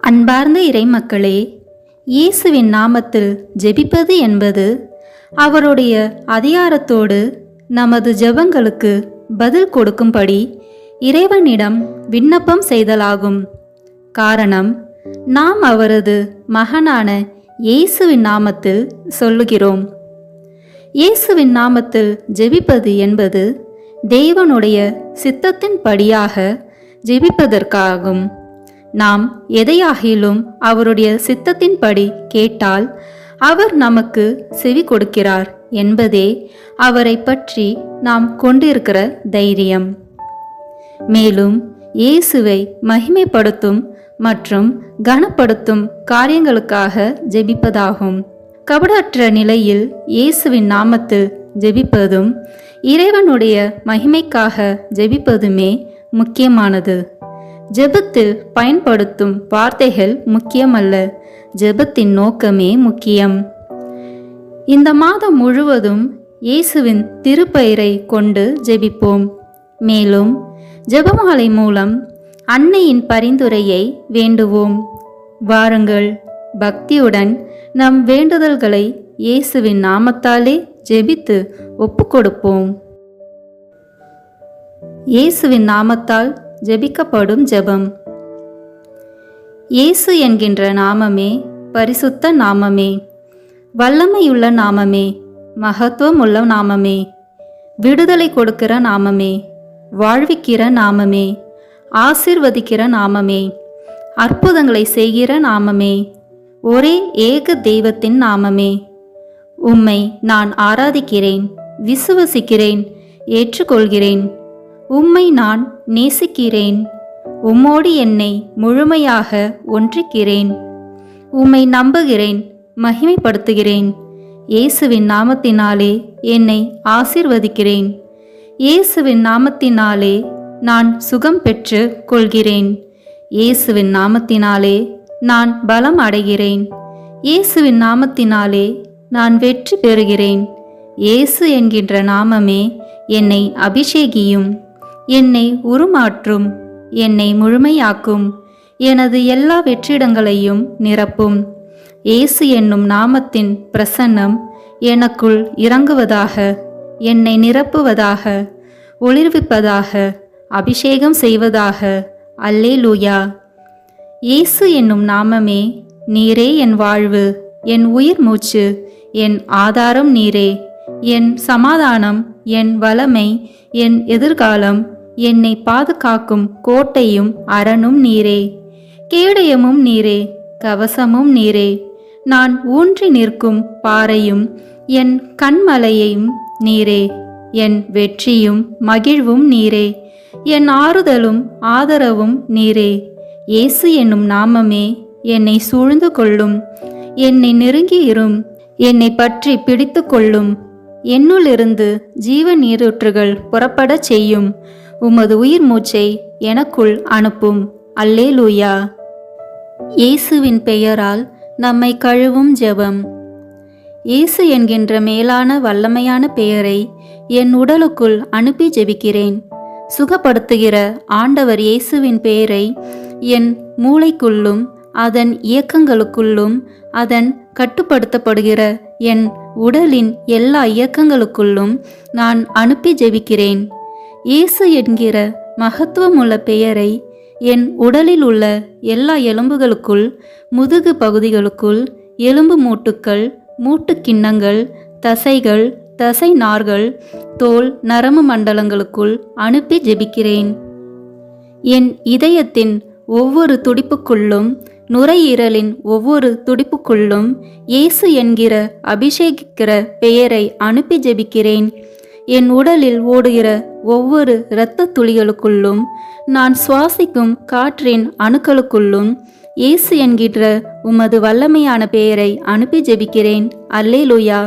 அன்பார்ந்த இறைமக்களே, இயேசுவின் நாமத்தில் ஜெபிப்பது என்பது அவருடைய அதிகாரத்தோடு நமது ஜெபங்களுக்கு பதில் கொடுக்கும்படி இறைவனிடம் விண்ணப்பம் செய்தலாகும். காரணம், நாம் அவரது மகனான இயேசுவின் நாமத்தில் சொல்லுகிறோம். இயேசுவின் நாமத்தில் ஜெபிப்பது என்பது தேவனுடைய சித்தத்தின்படியாக ஜெபிப்பதற்காகும். நாம் எதையாகிலும் அவருடைய சித்தத்தின்படி கேட்டால் அவர் நமக்கு செவி கொடுக்கிறார் என்பதே அவரை பற்றி நாம் கொண்டிருக்கிற தைரியம். மேலும் இயேசுவை மகிமைப்படுத்தும் மற்றும் கனப்படுத்தும் காரியங்களுக்காக ஜெபிப்பதாகும். கபடற்ற நிலையில் இயேசுவின் நாமத்தில் ஜெபிப்பதும் இறைவனுடைய மகிமைக்காக ஜெபிப்பதுமே முக்கியமானது. ஜெபத்தில் பயன்படுத்தும் வார்த்தைகள் முக்கியமல்ல, ஜெபத்தின் நோக்கமே முக்கியம். இந்த மாதம் முழுவதும் இயேசுவின் திருப்பெயரை கொண்டு ஜெபிப்போம். மேலும் ஜெபமாலை மூலம் அன்னையின் பரிந்துரையை வேண்டுவோம். வாருங்கள், பக்தியுடன் நம் வேண்டுதல்களை இயேசுவின் நாமத்தாலே ஜெபித்து ஒப்புக்கொடுப்போம். இயேசுவின் நாமத்தால் ஜெபிக்கப்படும் ஜெபம். இயேசு என்கின்ற நாமமே பரிசுத்த நாமமே, வல்லமையுள்ள நாமமே, மகத்துவமுள்ள நாமமே, விடுதலை கொடுக்கிற நாமமே, வாழ்விக்கிற நாமமே, ஆசீர்வதிக்கிற நாமமே, அற்புதங்களை செய்கிற நாமமே, ஒரே ஏக தெய்வத்தின் நாமமே. உம்மை நான் ஆராதிக்கிறேன், விசுவசிக்கிறேன், ஏற்றுக்கொள்கிறேன். உம்மை நான் நேசிக்கிறேன். உம்மோடு என்னை முழுமையாக ஒன்றிக்கிறேன். உம்மை நம்புகிறேன், மகிமைப்படுத்துகிறேன். இயேசுவின் நாமத்தினாலே என்னை ஆசீர்வதிக்கிறேன். இயேசுவின் நாமத்தினாலே நான் சுகம் பெற்று கொள்கிறேன். இயேசுவின் நாமத்தினாலே நான் பலம் அடைகிறேன். இயேசுவின் நாமத்தினாலே நான் வெற்றி பெறுகிறேன். இயேசு என்கின்ற நாமமே என்னை அபிஷேகியும், என்னை உருமாற்றும், என்னை முழுமையாக்கும், எனது எல்லா வெற்றிடங்களையும் நிரப்பும். இயேசு என்னும் நாமத்தின் பிரசன்னம் எனக்குள் இறங்குவதாக, என்னை நிரப்புவதாக, ஒளிர்விப்பதாக, அபிஷேகம் செய்வதாக. அல்லேலூயா. இயேசு என்னும் நாமமே, நீரே என் வாழ்வு, என் உயிர் மூச்சு, என் ஆதாரம் நீரே, என் சமாதானம், என் வளமை, என் எதிர்காலம், என்னை பாதுகாக்கும் கோட்டையும் அரணும் நீரே, கேடயமும் நீரே, கவசமும் நீரே, நான் ஊன்றி நிற்கும் பாறையும், என் கண்மலையையும் நீரே, என் வெற்றியும் மகிழ்வும் நீரே, என் ஆறுதலும் ஆதரவும் நீரே. இயேசு என்னும் நாமமே என்னை சூழ்ந்து கொள்ளும், என்னை நெருங்கி இரும், என்னை பற்றி பிடித்து கொள்ளும். என்னுள்ளிருந்து ஜீவ நீரூற்றுகள் புறப்படச் செய்யும். உமது உயிர் மூச்சை எனக்குள் அனுப்பும். அல்லேலூயா. இயேசுவின் பெயரால் நம்மை கழுவும் ஜெபம். இயேசு என்கின்ற மேலான வல்லமையான பெயரை என் உடலுக்குள் அனுப்பி ஜெபிக்கிறேன். சுகப்படுத்துகிற ஆண்டவர் இயேசுவின் பெயரை என் மூளைக்குள்ளும் அதன் இயக்கங்களுக்குள்ளும் அதன் கட்டுப்படுத்தப்படுகிற என் உடலின் எல்லா இயக்கங்களுக்குள்ளும் நான் அனுப்பி ஜெபிக்கிறேன். இயேசு என்கிற மகத்துவமுள்ள பெயரை என் உடலில் உள்ள எல்லா எலும்புகளுக்குள், முதுகு பகுதிகளுக்குள், எலும்பு மூட்டுக்கள், மூட்டுக்கிண்ணங்கள், தசைகள், தசை நார்கள், தோல் நரம்பு மண்டலங்களுக்குள் அனுப்பி ஜெபிக்கிறேன். என் இதயத்தின் ஒவ்வொரு துடிப்புக்குள்ளும், நுரையீரலின் ஒவ்வொரு துடிப்புக்குள்ளும் இயேசு என்கிற அபிஷேகிக்கிற பெயரை அனுப்பி ஜெபிக்கிறேன். என் உடலில் ஓடுகிற ஒவ்வொரு இரத்த துளிகளுக்குள்ளும், நான் சுவாசிக்கும் காற்றின் அணுக்களுக்குள்ளும் இயேசு என்கிற உமது வல்லமையான பெயரை அனுப்பி ஜெபிக்கிறேன். அல்லேலூயா.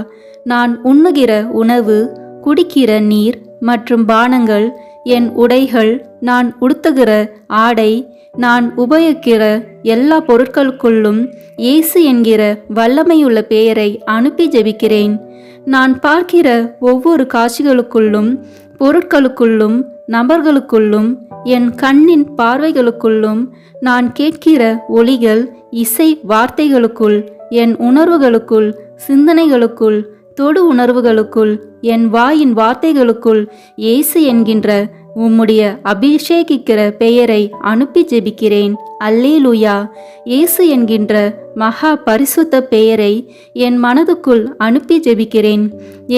நான் உண்ணுகிற உணவு, குடிக்கிற நீர் மற்றும் பானங்கள், என் உடைகள், நான் உடுத்துகிற ஆடை, நான் உபயோகிக்கிற எல்லா பொருட்களுக்குள்ளும் இயேசு என்கிற வல்லமையுள்ள பெயரை அனுப்பி ஜெபிக்கிறேன். நான் பார்க்கிற ஒவ்வொரு காட்சிகளுக்குள்ளும், பொருட்களுக்குள்ளும் நபர்களுக்குள்ளும் என் கண்ணின் பார்வைகளுக்குள்ளும் நான் கேட்கிற ஒலிகள், இசை வார்த்தைகளுக்குள், என் உணர்வுகளுக்குள், சிந்தனைகளுக்குள், தொடு உணர்வுகளுக்குள், என் வாயின் வார்த்தைகளுக்குள் இயேசு என்கின்ற உம்முடைய அபிஷேகிக்கிற பெயரை அனுப்பி ஜெபிக்கிறேன். அல்லேலூயா. இயேசு என்கின்ற மகா பரிசுத்த பெயரை என் மனதுக்குள் அனுப்பி ஜெபிக்கிறேன்.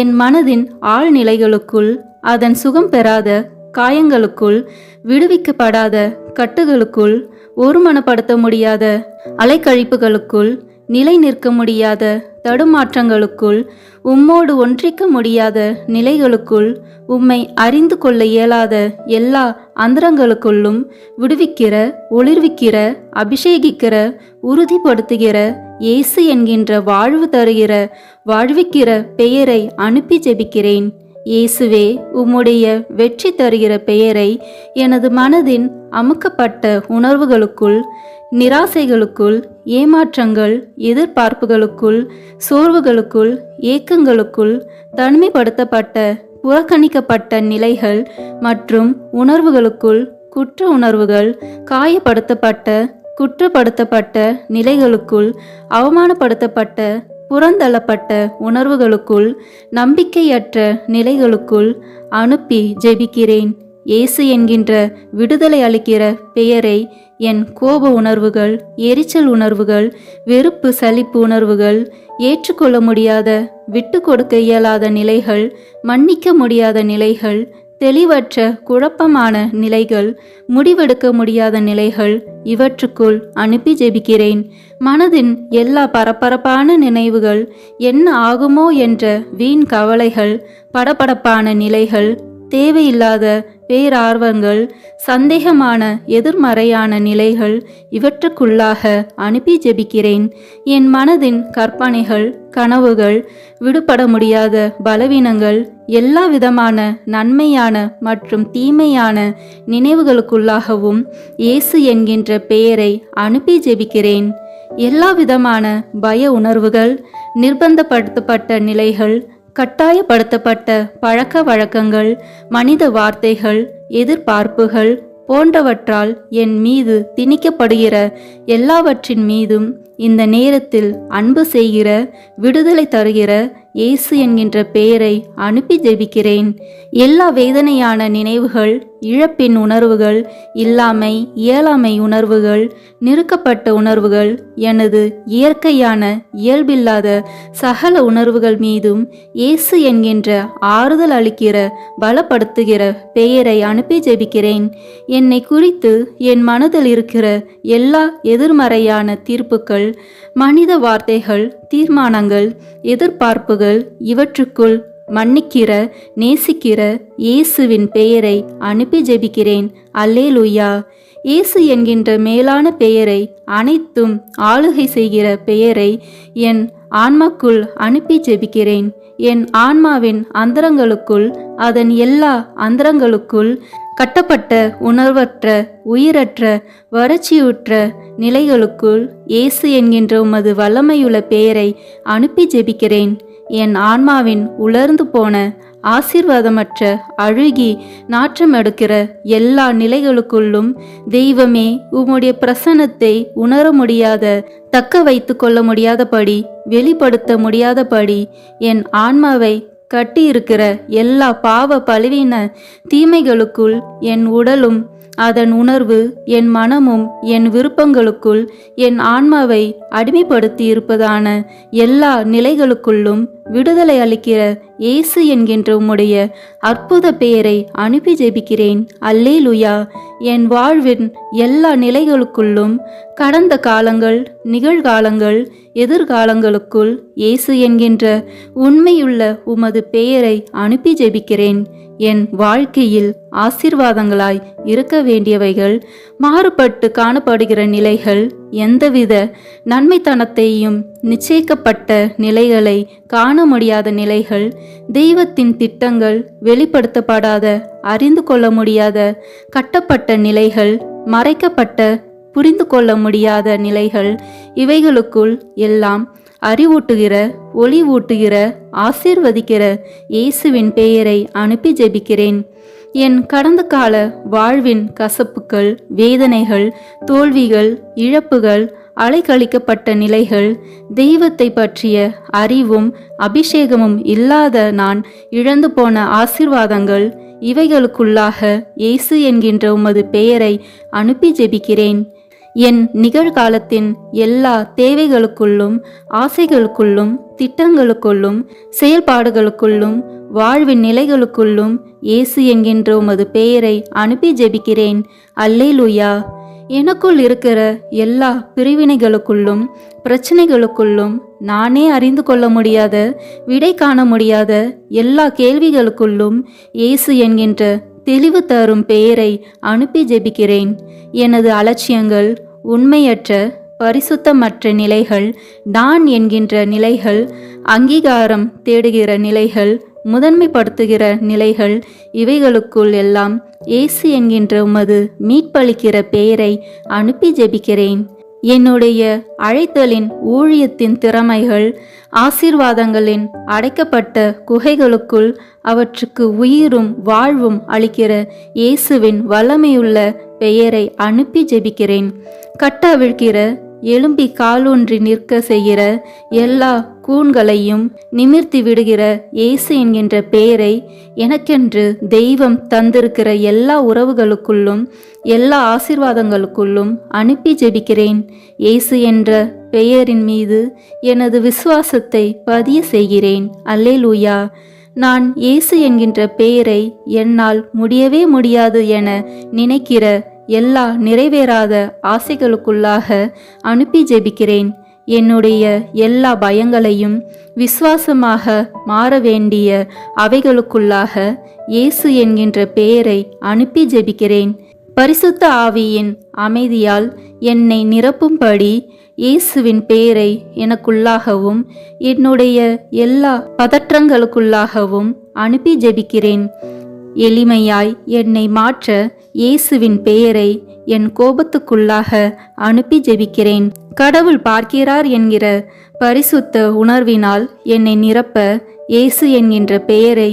என் மனதின் ஆழ்நிலைகளுக்குள், அதன் சுகம் பெறாத காயங்களுக்குள், விடுவிக்கப்படாத கட்டுகளுக்குள், ஒருமனப்படுத்த முடியாத அலைக்கழிப்புகளுக்குள், நிலை நிற்க முடியாத தடுமாற்றங்களுக்குள், உம்மோடு ஒன்றிக்க முடியாத நிலைகளுக்குள், உம்மை அறிந்து கொள்ள இயலாத எல்லா அந்தரங்களுக்குள்ளும் விடுவிக்கிற, ஒளிர்விக்கிற, அபிஷேகிக்கிற, உறுதிப்படுத்துகிற இயேசு என்கின்ற வாழ்வு தருகிற, வாழ்விக்கிற பெயரை அனுப்பி ஜெபிக்கிறேன். இயேசுவே, உம்முடைய வெற்றி தருகிற பெயரை எனது மனதின் அமுக்கப்பட்ட உணர்வுகளுக்குள், நிராசைகளுக்குள், ஏமாற்றங்கள், எதிர்பார்ப்புகளுக்குள், சோர்வுகளுக்குள், ஏக்கங்களுக்குள், தனிமைப்படுத்தப்பட்ட புறக்கணிக்கப்பட்ட நிலைகள் மற்றும் உணர்வுகளுக்குள், குற்ற உணர்வுகள், காயப்படுத்தப்பட்ட குற்றப்படுத்தப்பட்ட நிலைகளுக்குள், அவமானப்படுத்தப்பட்ட புறந்தள்ளப்பட்ட உணர்வுகளுக்குள், நம்பிக்கையற்ற நிலைகளுக்குள் அனுப்பி ஜெபிக்கிறேன். இயேசு என்கின்ற விடுதலை அளிக்கிற பெயரை என் கோப உணர்வுகள், எரிச்சல் உணர்வுகள், வெறுப்பு சலிப்பு உணர்வுகள், ஏற்றுக்கொள்ள முடியாத, விட்டு கொடுக்க இயலாத நிலைகள், மன்னிக்க முடியாத நிலைகள், தெளிவற்ற குழப்பமான நிலைகள், முடிவெடுக்க முடியாத நிலைகள், இவற்றுக்குள் அனுப்பி ஜெபிக்கிறேன். மனதின் எல்லா பரபரப்பான நினைவுகள், என்ன ஆகுமோ என்ற வீண் கவலைகள், படபடப்பான நிலைகள், தேவையில்லாத பேரார்வங்கள், சந்தேகமான எதிர்மறையான நிலைகள், இவற்றுக்குள்ளாக அனுப்பி ஜெபிக்கிறேன். என் மனதின் கற்பனைகள், கனவுகள், விடுபட முடியாத பலவீனங்கள், எல்லா விதமான நன்மையான மற்றும் தீமையான நினைவுகளுக்குள்ளாகவும் இயேசு என்கின்ற பெயரை அனுப்பி ஜெபிக்கிறேன். எல்லா விதமான பய உணர்வுகள், நிர்பந்தப்படுத்தப்பட்ட நிலைகள், கட்டாயப்படுத்தப்பட்ட பழக்க வழக்கங்கள், மனித வார்த்தைகள், எதிர்பார்ப்புகள் போன்றவற்றால் என் மீது திணிக்கப்படுகிற எல்லாவற்றின் மீதும் இந்த நேரத்தில் அன்பு செய்கிற, விடுதலை தருகிற இயேசு என்கின்ற பெயரை அனுப்பி ஜெபிக்கிறேன். எல்லா வேதனையான நினைவுகள், இழப்பின் உணர்வுகள், இல்லாமை இயலாமை உணர்வுகள், நிறுக்கப்பட்ட உணர்வுகள், எனது இயற்கையான இயல்பில்லாத சகல உணர்வுகள் மீதும் இயேசு என்கின்ற ஆறுதல் அளிக்கிற, பலப்படுத்துகிற பெயரை அனுப்பி ஜெபிக்கிறேன். என்னை குறித்து என் மனதில் இருக்கிற எல்லா எதிர்மறையான தீர்ப்புகள், மனித வார்த்தைகள், தீர்மானங்கள், எதிர்பார்ப்புகள், இவற்றுக்குள் மன்னிக்கிற, நேசிக்கிற இயேசுவின் பெயரை அனுப்பி ஜெபிக்கிறேன். அல்லேலூயா. இயேசு என்கின்ற மேலான பெயரை, அனைத்தும் ஆளுகை செய்கிற பெயரை என் ஆன்மாக்குள் அனுப்பி ஜெபிக்கிறேன். என் ஆன்மாவின் அந்தரங்களுக்குள், அதன் எல்லா அந்தரங்களுக்குள் கட்டப்பட்ட உணர்வற்ற, உயிரற்ற, வறட்சியுற்ற நிலைகளுக்குள் இயேசு என்கின்ற உமது வல்லமையுள்ள பெயரை அனுப்பி ஜெபிக்கிறேன். என் ஆன்மாவின் உலர்ந்து போன, ஆசீர்வாதமற்ற, அழுகி நாற்றம் எடுக்கிற எல்லா நிலைகளுக்குள்ளும் தெய்வமே, உம்முடைய பிரசன்னத்தை உணர முடியாத, தக்க வைத்து கொள்ள முடியாதபடி, வெளிப்படுத்த முடியாதபடி என் ஆன்மாவை கட்டியிருக்கிற எல்லா பாவ பலவீன தீமைகளுக்குள் என் உடலும், அதன் உணர்வு, என் மனமும், என் விருப்பங்களுக்குள் என் ஆன்மாவை அடிமைப்படுத்தி இருப்பதான எல்லா நிலைகளுக்குள்ளும் விடுதலை அளிக்கிற இயேசு என்கின்ற உம்முடைய அற்புத பெயரை அனுப்பி ஜெபிக்கிறேன். அல்லேலூயா. என் வாழ்வின் எல்லா நிலைகளுக்குள்ளும், கடந்த காலங்கள், நிகழ்காலங்கள், எதிர்காலங்களுக்குள் இயேசு என்கின்ற உண்மையுள்ள உமது பெயரை அனுப்பி ஜெபிக்கிறேன். என் வாழ்க்கையில் ஆசீர்வாதங்களாய் இருக்க வேண்டியவைகள், மாறுபட்டு காணப்படுகிற நிலைகள், எந்தவித நன்மைத்தனத்தையும் நிச்சயிக்கப்பட்ட நிலைகளை காண முடியாத நிலைகள், தெய்வத்தின் திட்டங்கள் வெளிப்படுத்தப்படாத, அறிந்து கொள்ள முடியாத கட்டப்பட்ட நிலைகள், மறைக்கப்பட்ட புரிந்து கொள்ள முடியாத நிலைகள், இவைகளுக்குள் எல்லாம் அறிவூட்டுகிற, ஒளி ஊட்டுகிற, ஆசீர்வதிக்கிற இயேசுவின் பெயரை அனுப்பி ஜெபிக்கிறேன். என் கடந்த கால வாழ்வின் கசப்புகள், வேதனைகள், தோல்விகள், இழப்புகள், அலைக்கழிக்கப்பட்ட நிலைகள், தெய்வத்தை பற்றிய அறிவும் அபிஷேகமும் இல்லாத நான் இழந்து போன ஆசீர்வாதங்கள், இவைகளுக்குள்ளாக இயேசு என்கின்ற உமது பெயரை அனுப்பி ஜெபிக்கிறேன். என் நிகழ்காலத்தின் எல்லா தேவைகளுக்குள்ளும், ஆசைகளுக்குள்ளும், திட்டங்களுக்குள்ளும், செயல்பாடுகளுக்குள்ளும், வாழ்வின் நிலைகளுக்குள்ளும் இயேசு என்கின்ற உமது பெயரை அனுப்பி ஜெபிக்கிறேன். அல்லேலூயா. எனக்குள் இருக்கிற எல்லா பிரிவினைகளுக்குள்ளும், பிரச்சனைகளுக்குள்ளும், நானே அறிந்து கொள்ள முடியாத, விடை காண முடியாத எல்லா கேள்விகளுக்குள்ளும் இயேசு என்கின்ற தெளிவு தரும் பெயரை அனுப்பி ஜெபிக்கிறேன். எனது அலட்சியங்கள், உண்மையற்ற பரிசுத்தமற்ற நிலைகள், நான் என்கின்ற நிலைகள், அங்கீகாரம் தேடுகிற நிலைகள், முதன்மைப்படுத்துகிற நிலைகள், இவைகளுக்குள் எல்லாம் இயேசு என்கின்ற உமது மீட்பளிக்கிற பெயரை அனுப்பி ஜெபிக்கிறேன். என்னுடைய அழைத்தலின் ஊழியத்தின் திறமைகள், ஆசீர்வாதங்களின் அடைக்கப்பட்ட குகைகளுக்குள் அவற்றுக்கு உயிரும் வாழ்வும் அளிக்கிற இயேசுவின் வல்லமையுள்ள பெயரை அனுப்பி ஜெபிக்கிறேன். கட்டவிழ்கிற, எழும்பி காலூன்றி நிற்க செய்கிற எல்லா கூண்களையும் நிமிர்த்தி விடுகிற இயேசு என்கின்ற பெயரை எனக்கென்று தெய்வம் தந்திருக்கிற எல்லா உறவுகளுக்குள்ளும், எல்லா ஆசீர்வாதங்களுக்குள்ளும் அனுப்பி ஜெபிக்கிறேன். இயேசு என்ற பெயரின் மீது எனது விசுவாசத்தை பதிய செய்கிறேன். அல்லேலூயா. நான் இயேசு என்கின்ற பெயரை என்னால் முடியவே முடியாது என நினைக்கிற எல்லா நிறைவேறாத ஆசைகளுக்குள்ளாக அனுப்பி ஜெபிக்கிறேன். என்னுடைய எல்லா பயங்களையும் விசுவாசமாக மாற வேண்டிய அவைகளுக்குள்ளாக இயேசு என்கின்ற பெயரை அனுப்பி ஜெபிக்கிறேன். பரிசுத்த ஆவியின் அமைதியால் என்னை நிரப்பும்படி இயேசுவின் பெயரை எனக்குள்ளாகவும் என்னுடைய எல்லா பதற்றங்களுக்குள்ளாகவும் அனுப்பி ஜெபிக்கிறேன். எளிமையாய் என்னை மாற்ற இயேசுவின் பெயரை என் கோபத்துக்குள்ளாக அனுப்பி ஜெபிக்கிறேன். கடவுள் பார்க்கிறார் என்கிற பரிசுத்த உணர்வினால் என்னை நிரப்ப இயேசு என்கின்ற பெயரை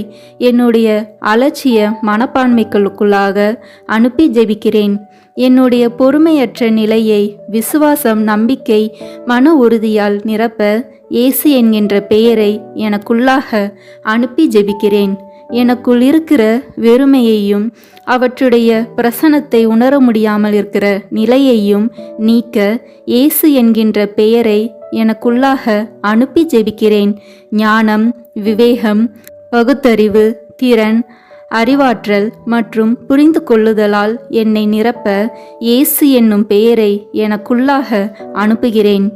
என்னுடைய அலட்சிய மனப்பான்மைகளுக்குள்ளாக அனுப்பி ஜெபிக்கிறேன். என்னுடைய பொறுமையற்ற நிலையை விசுவாசம், நம்பிக்கை, மன உறுதியால் நிரப்ப இயேசு என்கின்ற பெயரை எனக்குள்ளாக அனுப்பி ஜெபிக்கிறேன். எனக்குள் இருக்கிற வெறுமையையும் அவற்றுடைய பிரசனத்தை உணர முடியாமல் இருக்கிற நிலையையும் நீக்க இயேசு என்கின்ற பெயரை எனக்குள்ளாக அனுப்பி ஜெபிக்கிறேன். ஞானம், விவேகம், பகுத்தறிவு, திறன், அறிவாற்றல் மற்றும் புரிந்து கொள்ளுதலால் என்னை நிரப்ப இயேசு என்னும் பெயரை எனக்குள்ளாக அனுப்புகிறேன்.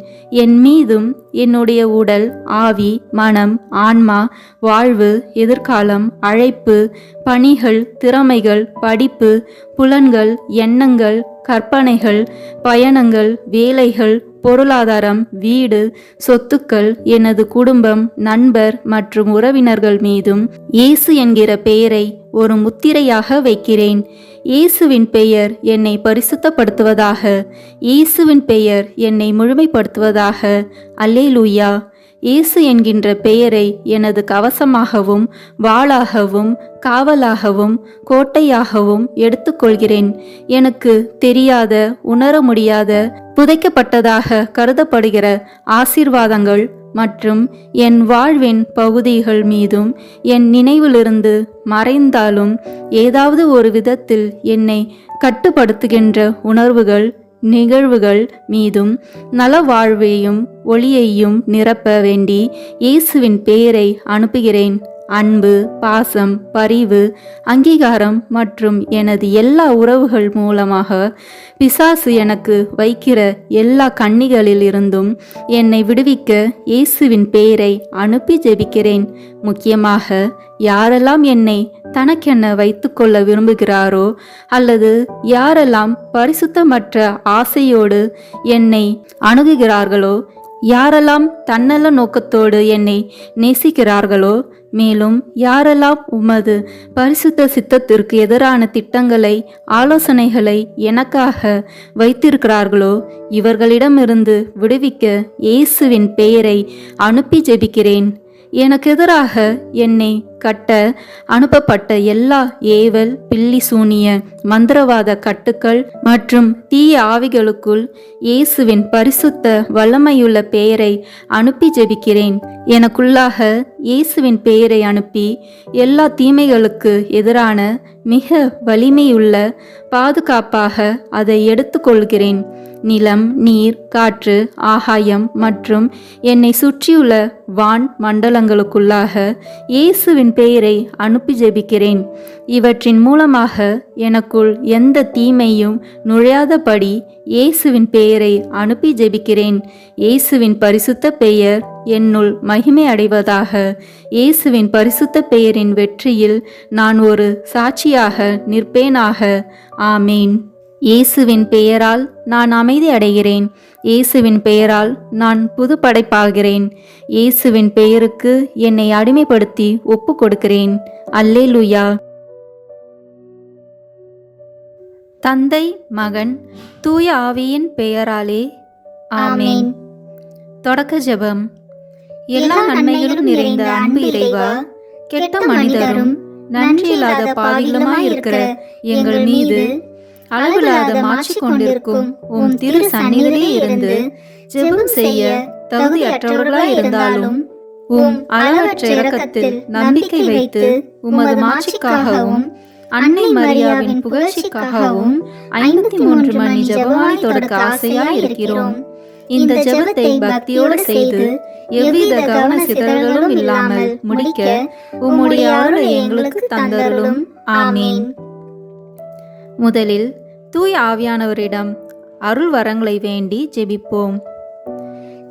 என் மீதும் என்னுடைய உடல், ஆவி, மனம், ஆன்மா, வாழ்வு, எதிர்காலம், அழைப்பு, பணிகள், திறமைகள், படிப்பு, புலன்கள், எண்ணங்கள், கற்பனைகள், பயணங்கள், வேலைகள், பொருளாதாரம், வீடு, சொத்துக்கள், எனது குடும்பம், நண்பர் மற்றும் உறவினர்கள் மீதும் இயேசு என்கிற பெயரை ஒரு முத்திரையாக வைக்கிறேன். இயேசுவின் பெயர் என்னை பரிசுத்தப்படுத்துவதாக. இயேசுவின் பெயர் என்னை முழுமைப்படுத்துவதாக. அல்லேலூயா. இயேசு என்கின்ற பெயரை எனது கவசமாகவும், வாளாகவும், காவலாகவும், கோட்டையாகவும் எடுத்துக்கொள்கிறேன். எனக்கு தெரியாத, உணர முடியாத, புதைக்கப்பட்டதாக கருதப்படுகிற ஆசீர்வாதங்கள் மற்றும் என் வாழ்வின் பகுதிகள் மீதும் என் நினைவிலிருந்து மறைந்தாலும் ஏதாவது ஒரு விதத்தில் என்னை கட்டுப்படுத்துகின்ற உணர்வுகள், நிகழ்வுகள் மீதும் நல வாழ்வையும் ஒளியையும் நிரப்ப வேண்டி இயேசுவின் பெயரை அனுப்புகிறேன். அன்பு, பாசம், பரிவு, அங்கீகாரம் மற்றும் எனது எல்லா உறவுகள் மூலமாக பிசாசு எனக்கு வைக்கிற எல்லா கண்ணிகளில் இருந்தும் என்னை விடுவிக்க இயேசுவின் பெயரை அனுப்பி ஜெபிக்கிறேன். முக்கியமாக யாரெல்லாம் என்னை தனக்கென்ன வைத்து கொள்ள விரும்புகிறாரோ அல்லது யாரெல்லாம் பரிசுத்தமற்ற ஆசையோடு என்னை அணுகுகிறார்களோ, யாரெல்லாம் தன்னல நோக்கத்தோடு என்னை நேசிக்கிறார்களோ, மேலும் யாரெல்லாம் உமது பரிசுத்த சித்தத்திற்கு எதிரான திட்டங்களை, ஆலோசனைகளை எனக்காக வைத்திருக்கிறார்களோ, இவர்களிடமிருந்து விடுவிக்க இயேசுவின் பெயரை அனுப்பி ஜெபிக்கிறேன். எனக்கு எதிராக என்னை கட்ட அனுப்பப்பட்ட எல்லா ஏவல், பில்லி சூனிய, மந்திரவாத கட்டுக்கள் மற்றும் தீய ஆவிகளுக்குள் இயேசுவின் பரிசுத்த வல்லமையுள்ள பெயரை அனுப்பி ஜெபிக்கிறேன். எனக்குள்ளாக இயேசுவின் பெயரை அனுப்பி எல்லா தீமைகளுக்கு எதிரான மிக வலிமையுள்ள பாதுகாப்பாக அதை எடுத்துக்கொள்கிறேன். நிலம், நீர், காற்று, ஆகாயம் மற்றும் என்னை சுற்றியுள்ள வான் மண்டலங்களுக்குள்ளாக இயேசுவின் பெயரை அனுப்பி ஜெபிக்கிறேன். இவற்றின் மூலமாக எனக்குள் எந்த தீமையும் நுழையாதபடி இயேசுவின் பெயரை அனுப்பி ஜெபிக்கிறேன். இயேசுவின் பரிசுத்த பெயர் என்னுள் மகிமை அடைவதாக. இயேசுவின் பரிசுத்த பெயரின் வெற்றியில் நான் ஒரு சாட்சியாக நிற்பேனாக. ஆமேன். இயேசுவின் பெயரால் நான் அமைதி அடைகிறேன். இயேசுவின் பெயரால் நான் புது படைப்பாகிறேன். இயேசுவின் பெயருக்கு என்னை அடிமைப்படுத்தி ஒப்பு கொடுக்கிறேன். அல்லேலூயா. தந்தை, மகன், தூய ஆவியின் பெயராலே ஆமேன். தொடக்க ஜெபம். எல்லா நன்மைகளும் நிறைந்த அன்பு இறைவா, கெட்ட மனிதரும் நன்றியில்லாத பாவிகளுமாயிருக்கிற எங்கள் மீது அளவில்லாத மாற்றி கொண்டிருக்கும் உம் திரு சந்நிதியிலே இருந்து ஜெபம் செய்ய தகுதியற்றவர்களாய் இருந்தாலும் உம் அளவற்ற இரக்கத்தில் நம்பிக்கை வைத்து உமது மாட்சிக்காகவும் அன்னை மரியாவின் புகழ்ச்சிக்காகவும் 53 மணி ஜெபமாய் தொடக்க ஆசையாய் இருக்கிறோம். இந்த ஜெபத்தை பக்தியோடு செய்து எவ்வித கவன சிதறல்களும் இல்லாமல் முடிக்க உம்முடைய அருளை எங்களுக்கு தந்தருளும். ஆமீன். முதலில் தூய ஆவியானவரிடம் அருள் வரங்களை வேண்டி ஜெபிப்போம்.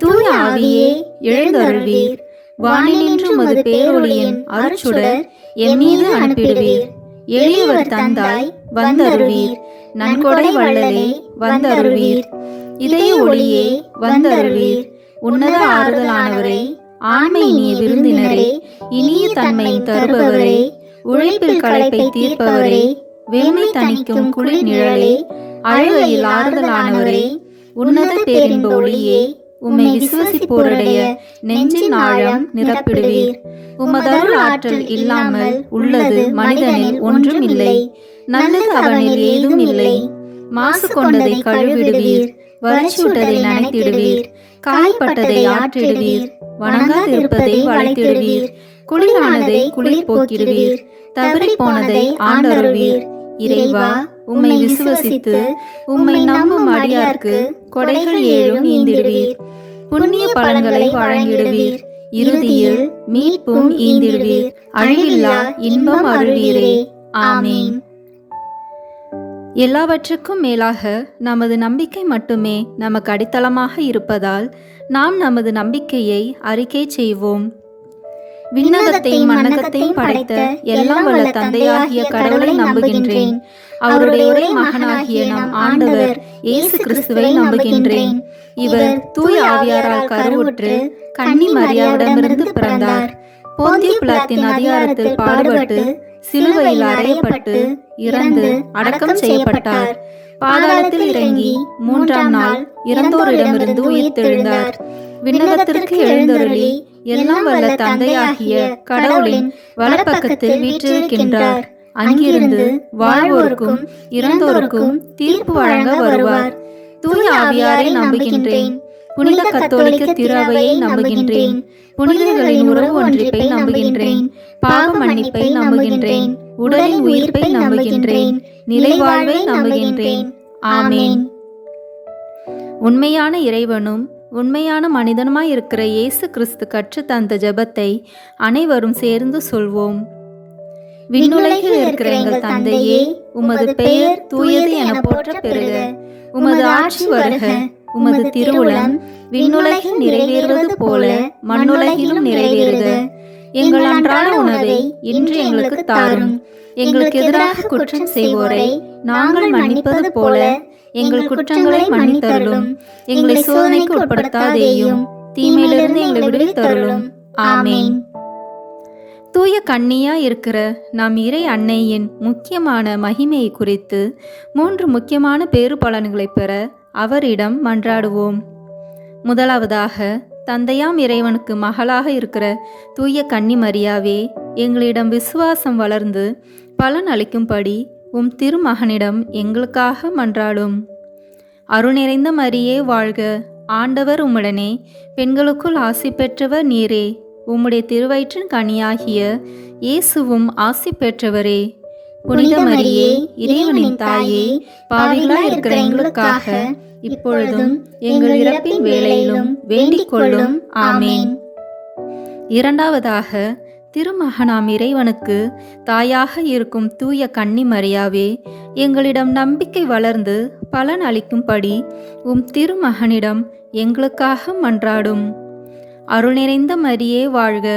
தூய ஆவியே, எழுந்தருள்வீர். வானினின்று உமது பேரொளியின் அருட்சுடர் எம்மீது அனுப்பிடுவீர். எளியவர் தந்தாய், வந்தருள்வீர். நன்கொடை வள்ளலே, வந்தருள்வீர். இதய ஒளியே, வந்தருள்வீர். உன்னத ஆறுதலானவரே, ஆண்மை நீ விருந்தினரே, இனிய தன்மை தருபவரே, உழைப்பில் களைப்பை தீர்ப்பவரே, வெண்மை தணிக்கும் குளிர் நிழலே, அழுகையில் ஆறுதலானவரே, உன்னத பேரின்ப ஒளியே, உம்மை விசுவசிப்போருடைய நெஞ்சின் ஆழம் நிரப்பிடுவீர். உமதருள் ஆற்றல் இல்லாமல் உள்ளது மனிதனில் ஒன்றும் இல்லை. நல்லது அவனில் ஏதும் இல்லை. மாசு கொண்டதை கழுவிடுவீர். வறட்சியுட்டதை நனைத்திடுவீர். காய்பட்டதை ஆற்றிடுவீர். வணங்காதிருப்பதை வளைத்திடுவீர். குளிரானதை குளிர் போக்கிடுவீர். தவறி போனதை ஆண்டருள்வீர். இறைவா, உம்மை விசுவசித்து உம்மை நம்பும் அடியார்க்கு கொடைகள் ஏழும் ஈந்திடுவீர். புண்ணிய பலன்களை வழங்கிடுவீர். இறுதியில் மீட்பும் ஈந்திடுவீர். அழிவில்லா இன்பம் அருள்வீரே. ஆமீன். எல்லாவற்றுக்கும் மேலாக நமது நம்பிக்கை மட்டுமே நமக்கு அடித்தளமாக இருப்பதால் நாம் நமது நம்பிக்கையை அறிக்கை செய்வோம். விண்ணகத்தையும் மண்ணகத்தையும் படைத்த எல்லாம் வல்ல தந்தையாகிய கடவுளை நம்புகின்றேன். அவருடைய ஒரே மகனாகிய நம் ஆண்டவர் இயேசு கிறிஸ்துவை நம்புகின்றேன். இவர் தூய ஆவியாரால் கருவுற்று கன்னி மரியாவிடமிருந்து பிறந்தார். போந்திய பிலாத்தின் அதிகாரத்தில் பாடுபட்டு சிலுவையில் அறையப்பட்டு இறந்து அடக்கம் செய்யப்பட்டார். பாதாளத்தில் இறங்கி 3ஆம் நாள் இறந்தோரிடமிருந்து உயிர்த்தெழுந்தார். விண்ணகத்திற்கு எழுந்தருளி எல்லாம் வல்ல தந்தையாகிய கடவுளின் வலப்பக்கத்தில் வீற்றிருக்கின்றார். அங்கிருந்து வாழ்வோருக்கும் இறந்தோருக்கும் தீர்ப்பு வழங்க வருவார். தூய ஆவியாரை நம்புகின்றேன். புனித கத்தோலிக்க திரு-அவையை நம்புகின்றேன். புனிதர்களின் உறவு ஒன்றிப்பை நம்புகின்றேன். பாவ மன்னிப்பை நம்புகின்றேன். உடலின் உயிர்ப்பை நம்புகின்றேன். நிலைவாழ்வை நம்புகின்றேன். ஆமேன். உண்மையான இறைவனும் உண்மையான மனிதனுமாய் இருக்கிற இயேசு கிறிஸ்து கற்று தந்த ஜெபத்தை அனைவரும் சேர்ந்து சொல்வோம். விண்ணுலகில் இருக்கிற எங்கள் தந்தையே, உமது பெயர் தூயது என போற்ற பெறுக. உமது ஆட்சி வருக. உமது திருவுளம் விண்ணுலகில் நிறைவேறுவது போல மண்ணுலகிலும் நிறைவேறுக. எங்கள் அன்றாட உணவை இன்று எங்களுக்கு தாரும். எங்களுக்கு எதிராக குற்றம் செய்வோரை நாங்கள் மன்னிப்பது போல எங்கள் குற்றங்களை மன்னித்தருளும். எங்களை சோதனைக்கு உட்படுத்தாதேயும், தீமையிலிருந்து எங்களை விடுவித்தருளும். ஆமேன். தூய கன்னியா இருக்கிற நம் இறை அன்னையின் முக்கியமான மகிமையை குறித்து 3 முக்கியமான பேறு பலன்களை பெற அவரிடம் மன்றாடுவோம். முதலாவதாக, தந்தையாம் இறைவனுக்கு மகளாக இருக்கிற தூய கன்னி மரியாவே, எங்களிடம் விசுவாசம் வளர்ந்து பலன் அளிக்கும்படி உம் திருமகனிடம் எங்களுக்காக மன்றாடும். அருள் நிறைந்த மரியே வாழ்க, ஆண்டவர் உம்முடனே, பெண்களுக்குள் ஆசி பெற்றவர் நீரே. உம்முடைய திருவயிற்றின் கனியாகிய இயேசுவும் ஆசி பெற்றவரே. புனித மரியே, இறைவனின் தாயே, பாவிகளாய் இருக்கிற எங்களுக்காக இப்பொழுதும் எங்கள் இறப்பின் வேளையிலும் வேண்டிக் கொள்ளும். ஆமேன். இரண்டாவதாக, திருமகனாம் இறைவனுக்கு தாயாக இருக்கும் தூய கன்னி மரியாவே, எங்களிடம் நம்பிக்கை வளர்ந்து பலன் அளிக்கும்படி உம் திருமகனிடம் எங்களுக்காக மன்றாடும். அருள் நிறைந்த மரியே வாழ்க,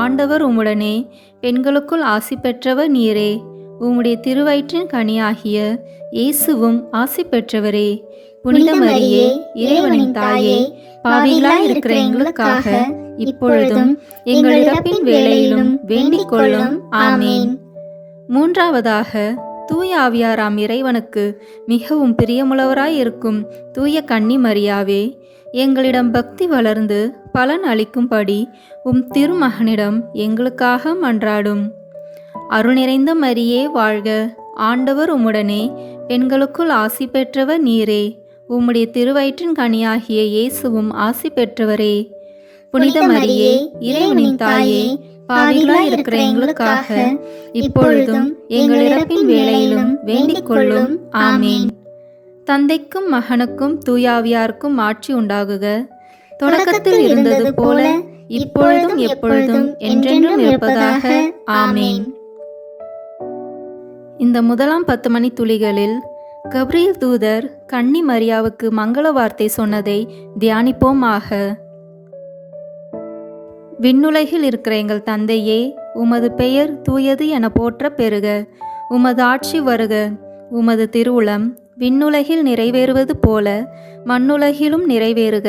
ஆண்டவர் உம்முடனே, பெண்களுக்குள் ஆசி பெற்றவர் நீரே. உம்முடைய திருவயிற்றின் கனியாகிய இயேசுவும் ஆசி பெற்றவரே. புனித மரியே, இறைவனின் தாயே, பாவிகளாய் இருக்கிற எங்களுக்காக இப்பொழுதும் எங்கள் இறப்பின் வேளையிலும் வேண்டிக் கொள்ளும். ஆமேன். மூன்றாவதாக, தூய ஆவியாராம் இறைவனுக்கு மிகவும் பிரியமுள்ளவராய் இருக்கும் தூய கன்னி மரியாவே, எங்களிடம் பக்தி வளர்ந்து பலன் அளிக்கும்படி உம் திருமகனிடம் எங்களுக்காக மன்றாடும். அருள் நிறைந்த மரியே வாழ்க, ஆண்டவர் உம்முடனே, பெண்களுக்குள் ஆசி பெற்றவர் நீரே. உம்முடைய திருவயிற்றின் கனியாகிய இயேசுவும் ஆசி பெற்றவரே. புனித மரியே, இறைவனின் தாயே, பாவிகளாய் இருக்கிற எங்களுக்காக இப்பொழுதும் எங்கள் இறப்பின் வேளையிலும் வேண்டிக் கொள்ளும். ஆமேன். தந்தைக்கும் மகனுக்கும் தூயாவியாருக்கும் ஆட்சி உண்டாகுக. தொடக்கத்தில் இருந்தது போல இப்பொழுதும் எப்பொழுதும் என்றென்றும் இருப்பதாக. ஆமேன். இந்த முதலாம் 10 மணி துளிகளில் கப்ரியேல் தூதர் கன்னி மரியாவுக்கு மங்கள வார்த்தை சொன்னதை தியானிப்போமாக. விண்ணுலகில் இருக்கிற எங்கள் தந்தையே, உமது பெயர் தூயது என போற்ற பெறுக. உமது ஆட்சி வருக. உமது திருவுளம் விண்ணுலகில் நிறைவேறுவது போல மண்ணுலகிலும் நிறைவேறுக.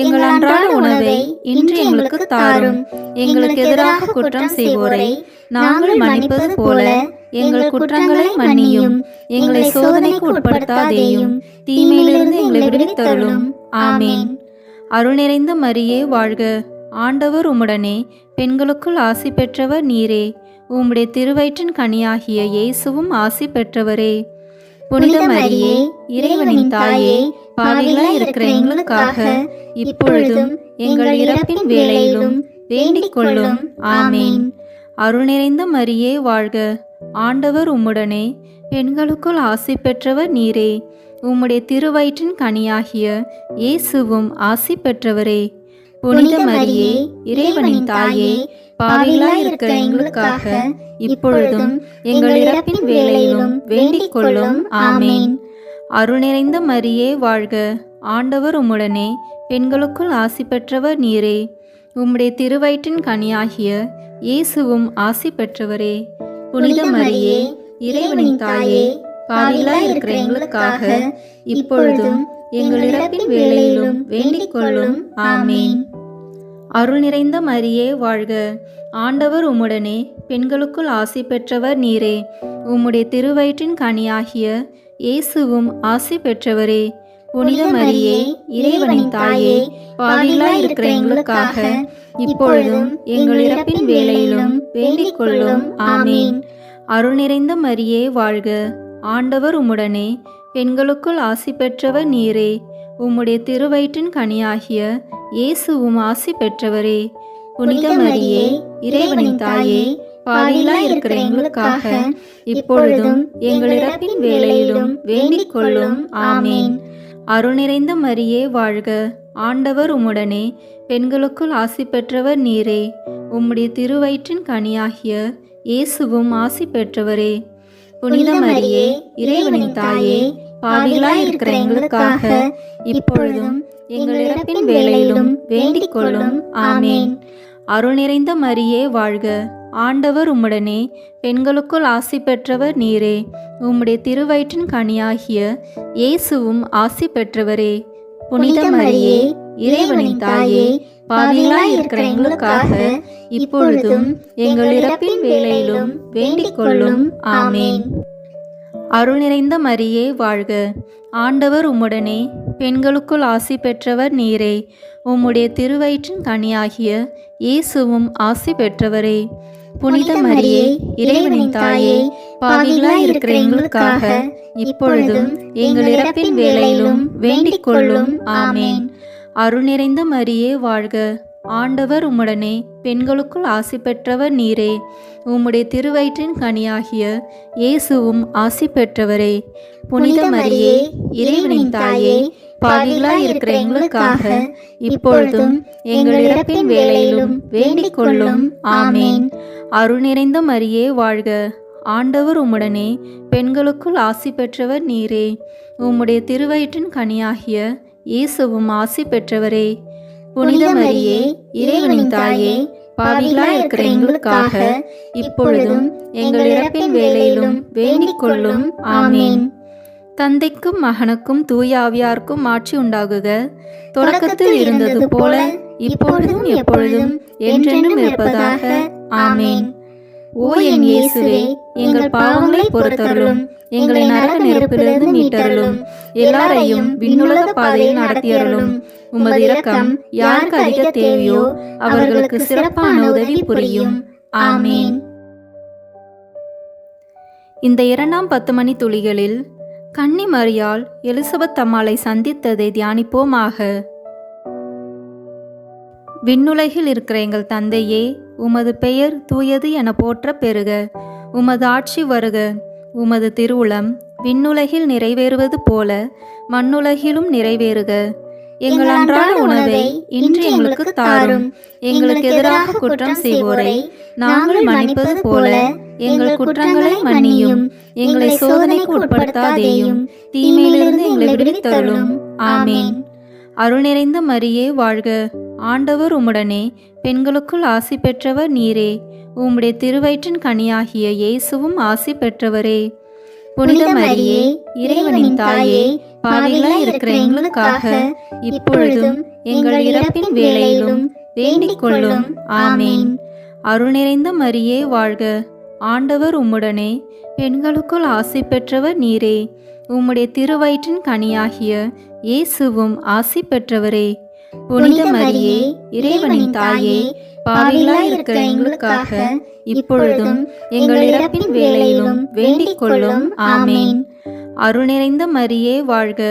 எங்கள் அன்றாட உணவை இன்று எங்களுக்கு தாரும். எங்களுக்கு எதிராக குற்றம் செய்வோரை நாங்கள் மன்னிப்பது போல எங்கள் குற்றங்களை மன்னியும். எங்களை சோதனைக்கு உட்படுத்தாதேயும், தீமையிலிருந்து எங்களை விடுவித்தருளும். ஆமேன். அருள் நிறைந்த மரியே வாழ்க, ஆண்டவர் உம்முடனே, பெண்களுக்குள் ஆசி பெற்றவர் நீரே. உம்முடைய திருவயிற்றின் கனியாகிய இயேசுவும் ஆசி பெற்றவரே. புனித மரியே, இறைவனின் தாயே, பாவிகளாய் இருக்கிற எங்களுக்காக இப்பொழுதும் எங்கள் இறப்பின் வேளையிலும் வேண்டிக் கொள்ளும். ஆமேன். அருள் நிறைந்த மரியே வாழ்க, ஆண்டவர் உம்முடனே, பெண்களுக்குள் ஆசி பெற்றவர் நீரே. உம்முடைய திருவயிற்றின் கனியாகிய இயேசுவும் ஆசி பெற்றவரே. புனித மரியே, இறைவனின் தாயே, பாவிகளாய் இருக்கிற எங்களுக்காக இப்பொழுதும் எங்கள் இறப்பின் வேளையிலும் வேண்டிக் கொள்ளும். ஆமேன். அருள் நிறைந்த மரியே வாழ்க, ஆண்டவர் உம்முடனே, பெண்களுக்குள் ஆசி பெற்றவர் நீரே. உம்முடைய திருவயிற்றின் கனியாகிய இயேசுவும் ஆசி பெற்றவரே. புனித மரியே, இறைவனின் தாயே, பாவிகளாய் இருக்கிற எங்களுக்காக இப்பொழுதும் எங்கள் இறப்பின் வேளையிலும் வேண்டிக் கொள்ளும். ஆமேன். அருள் நிறைந்த மரியே வாழ்க, ஆண்டவர் உம்முடனே, பெண்களுக்குள் ஆசி பெற்றவர் நீரே. உம்முடைய திருவயிற்றின் கனியாகிய இயேசுவும் ஆசி பெற்றவரே. புனித மரியே, இறைவனின் தாயே, பாவிகளாய் இருக்கிற எங்களுக்காக இப்பொழுதும் எங்கள் இறப்பின் வேளையிலும் வேண்டிக் கொள்ளும். ஆமேன். அருள் நிறைந்த மரியே வாழ்க, ஆண்டவர் உம்முடனே, பெண்களுக்குள் ஆசி பெற்றவர் நீரே. உம்முடைய திருவயிற்றின் கனியாகிய இயேசுவும் ஆசி பெற்றவரே. புனித மரியே, இறைவனின் தாயே, பாவிகளாய் இருக்கிற எங்களுக்காக இப்பொழுதும் எங்கள் இறப்பின் வேளையிலும் வேண்டிக் கொள்ளும். ஆமேன். அருள் நிறைந்த மரியே வாழ்க, ஆண்டவர் உம்முடனே, பெண்களுக்குள் ஆசி பெற்றவர் நீரே. உம்முடைய திருவயிற்றின் கனியாகிய இயேசுவும் ஆசி பெற்றவரே. புனித மரியே, இறைவனின் தாயே, பாவிகளாய் இருக்கிற எங்களுக்காக இப்பொழுதும் எங்கள் இறப்பின் வேளையிலும் வேண்டிக் கொள்ளும். ஆமேன். அருள் நிறைந்த மரியே வாழ்க, ஆண்டவர் உம்முடனே, பெண்களுக்குள் ஆசி பெற்றவர் நீரே. உம்முடைய திருவயிற்றின் கனியாகிய இயேசுவும் ஆசி பெற்றவரே. புனித மரியே, இறைவனின் தாயே, பாவிகளாய் இருக்கிற எங்களுக்காக இப்பொழுதும் எங்கள் இறப்பின் வேளையிலும் வேண்டிக் கொள்ளும். ஆமேன். அருள் நிறைந்த மரியே வாழ்க. ஆண்டவர் உம்முடனே, பெண்களுக்குள் ஆசி பெற்றவர் நீரே. உம்முடைய திருவயிற்றின் கனியாகிய இயேசுவும் ஆசி பெற்றவரே. புனித மரியே, இறைவனின் தாயே, பாவிகளாய் இருக்கிற எங்களுக்காக இப்பொழுதும் எங்கள் இறப்பின் வேளையிலும் வேண்டிக் கொள்ளும். ஆமேன். அருள் நிறைந்த மரியே வாழ்க. ஆண்டவர் உம்முடனே, பெண்களுக்குள் ஆசி பெற்றவர் நீரே. உம்முடைய திருவயிற்றின் கனியாகிய இயேசுவும் ஆசி பெற்றவரே. புனித மரியே, இறைவனின் தாயே, பாவிகளாய் இருக்கிற எங்களுக்காக இப்பொழுதும் எங்கள் இறப்பின் வேளையிலும் வேண்டிக் கொள்ளும். ஆமேன். அருள் நிறைந்த மரியே வாழ்க. ஆண்டவர் உம்முடனே, பெண்களுக்குள் ஆசி பெற்றவர் நீரே. உம்முடைய திருவயிற்றின் கனியாகிய இயேசுவும் ஆசி பெற்றவரே. புனித மரியே, இறைவனின் தாயே, பாவிகளாய் இருக்கிற எங்களுக்காக இப்பொழுதும் எங்கள் இறப்பின் வேளையிலும் வேண்டிக் கொள்ளும். ஆமேன். தந்தைக்கும் மகனுக்கும் தூய ஆவியாருக்கும் ஆட்சி உண்டாகுக. தொடக்கத்தில் இருந்தது போல இப்பொழுதும் எப்பொழுதும் என்றென்றும் இருப்பதாக. ஆமேன். ஓ என் இயேசுவே, எங்கள் பாவங்களை பொறுத்தருளும், எங்களை நரக நெருப்பிலிருந்து மீட்டருளும், எல்லாரையும் விண்ணுலக பாதையில் நடத்தியருளும். உமது இரக்கம் யாருக்கு அதிக தேவையோ அவர்களுக்கு சிறப்பான உதவி புரியும். ஆமேன். இந்த 2ஆம் 10 மணி துளிகளில் கன்னி மரியாள் எலிசபெத் அம்மாளை சந்தித்ததை தியானிப்போமாக. விண்ணுலகில் இருக்கிற எங்கள் தந்தையே, உமது பெயர் தூயது என போற்ற பெறுக. உமது ஆட்சி வருக. உமது திருவுளம் விண்ணுலகில் நிறைவேறுவது போல மண்ணுலகிலும் நிறைவேறுக. எங்கள் அன்றாட உணவை இன்று எங்களுக்கு தாரும். எங்களுக்கு எதிராக குற்றம் செய்வோரை நாங்கள் மன்னிப்பது போல எங்கள் குற்றங்களை மன்னியும். எங்களை சோதனைக்கு உட்படுத்தாதேயும், தீமையிலிருந்து எங்களை விடுவித்தருளும். ஆமேன். அருள் நிறைந்த மரியே வாழ்க. ஆண்டவர் உம்முடனே, பெண்களுக்குள் ஆசி பெற்றவர் நீரே. உம்முடைய திருவயிற்றின் கனியாகிய இயேசுவும் ஆசி பெற்றவரே. புனித மரியே, இறைவனின் தாயே, பாவிகளாய் இருக்கிற எங்களுக்காக இப்பொழுதும் எங்கள் இறப்பின் வேளையிலும் வேண்டிக் கொள்ளும். ஆமேன். அருள் நிறைந்த மரியே வாழ்க. ஆண்டவர் உம்முடனே, பெண்களுக்குள் ஆசி பெற்றவர் நீரே. உம்முடைய திருவயிற்றின் கனியாகிய இயேசுவும் ஆசி பெற்றவரே. புனித மரியே, இறைவனின் தாயே, பாவிகளாய் இருக்கிற எங்களுக்காக இப்பொழுதும் எங்கள் இறப்பின் வேளையிலும் வேண்டிக் கொள்ளும். ஆமேன். அருள் நிறைந்த மரியே வாழ்க.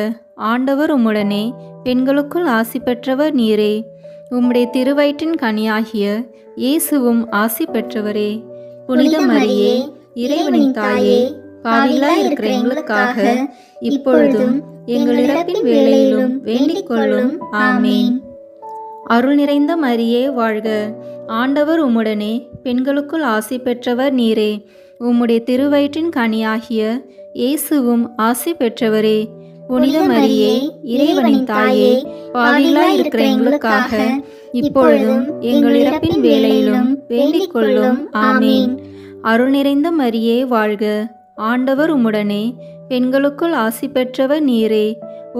ஆண்டவர் உம்முடனே, பெண்களுக்குள் ஆசி பெற்றவர் நீரே. உம்முடைய திருவயிற்றின் கனியாகிய இயேசுவும் ஆசி பெற்றவரே. புனித மரியே, இறைவனின் தாயே, பாவிகளாய் இருக்கிற எங்களுக்காக இப்பொழுதும் எங்கள் இறப்பின் வேளையிலும் வேண்டிக் கொள்ளும். ஆமேன். அருள் நிறைந்த மரியே வாழ்க. ஆண்டவர் உம்முடனே, பெண்களுக்குள் ஆசி பெற்றவர் நீரே. உம்முடைய திருவயிற்றின் கனியாகிய இயேசுவும் ஆசி பெற்றவரே. புனித மரியே, இறைவனின் தாயே, பாவிகளாய் இருக்கிற எங்களுக்காக இப்பொழுதும் எங்கள் இறப்பின் வேளையிலும் வேண்டிக் கொள்ளும். ஆமேன். அருள் நிறைந்த மரியே வாழ்க. ஆண்டவர் உம்முடனே, பெண்களுக்குள் ஆசி பெற்றவர் நீரே.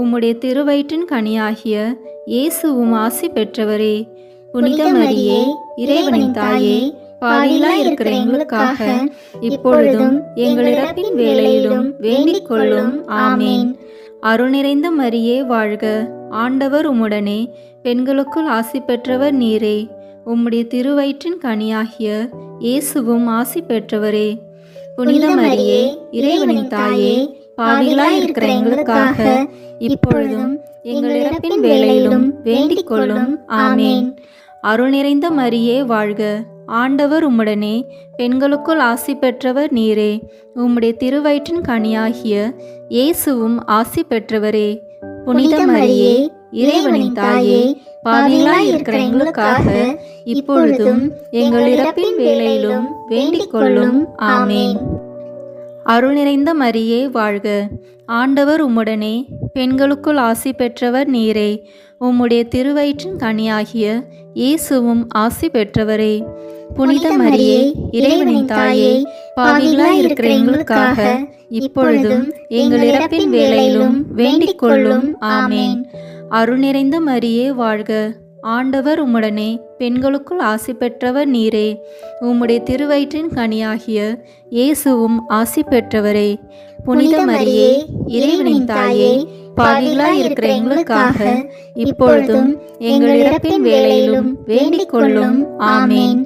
உம்முடைய திருவயிற்றின் கனியாகிய இயேசுவும் ஆசி பெற்றவரே. புனித மரியே, இறைவனின் தாயே, பாவிகளாய் இருக்கிற எங்களுக்காக இப்பொழுதும் எங்கள் இறப்பின் வேளையிலும் வேண்டிக் கொள்ளும். ஆமேன். அருள் நிறைந்த மரியே வாழ்க. ஆண்டவர் உம்முடனே, பெண்களுக்குள் ஆசி பெற்றவர் நீரே. உம்முடைய திருவயிற்றின் கனியாகிய இயேசுவும் ஆசி பெற்றவரே. புனித மரியே, இறைவனின் தாயே, பாவிகளாய் இருக்கிற எங்களுக்காக இப்பொழுதும் எங்கள் இறப்பின் வேளையிலும் வேண்டிக் கொள்ளும். ஆமேன். அருள் நிறைந்த மரியே வாழ்க. ஆண்டவர் உம்முடனே, பெண்களுக்குள் ஆசி பெற்றவர் நீரே. உம்முடைய திருவயிற்றின் கனியாகிய இயேசுவும் ஆசி பெற்றவரே. புனித மரியே, இறைவனின் தாயே, பாவிகளாய் இருக்கிற எங்களுக்காக இப்பொழுதும் எங்கள் இறப்பின் வேளையிலும் வேண்டிக் கொள்ளும். ஆமேன். அருள் நிறைந்த மரியே வாழ்க. ஆண்டவர் உம்முடனே, பெண்களுக்குள் ஆசி பெற்றவர் நீரே. உம்முடைய திருவயிற்றின் கனியாகிய இயேசுவும் ஆசி பெற்றவரே. புனித மரியே, இறைவனின் தாயே, பாவிகளாய் இருக்கிற எங்களுக்காக இப்பொழுதும் எங்கள் இறப்பின் வேளையிலும் வேண்டிக் கொள்ளும். ஆமேன். அருள் நிறைந்த மரியே வாழ்க. ஆண்டவர் உம்முடனே பெண்களுக்குள் ஆசி பெற்றவர் நீரே. உம்முடைய திருவயிற்றின் கனியாகிய இயேசுவும் ஆசி பெற்றவரே. புனித மரியே, இறைவனின் தாயே, பாவிகளாய் இருக்கிற எங்களுக்காக இப்பொழுதும் எங்கள் இறப்பின் வேளையிலும் வேண்டிக் கொள்ளும். ஆமேன்.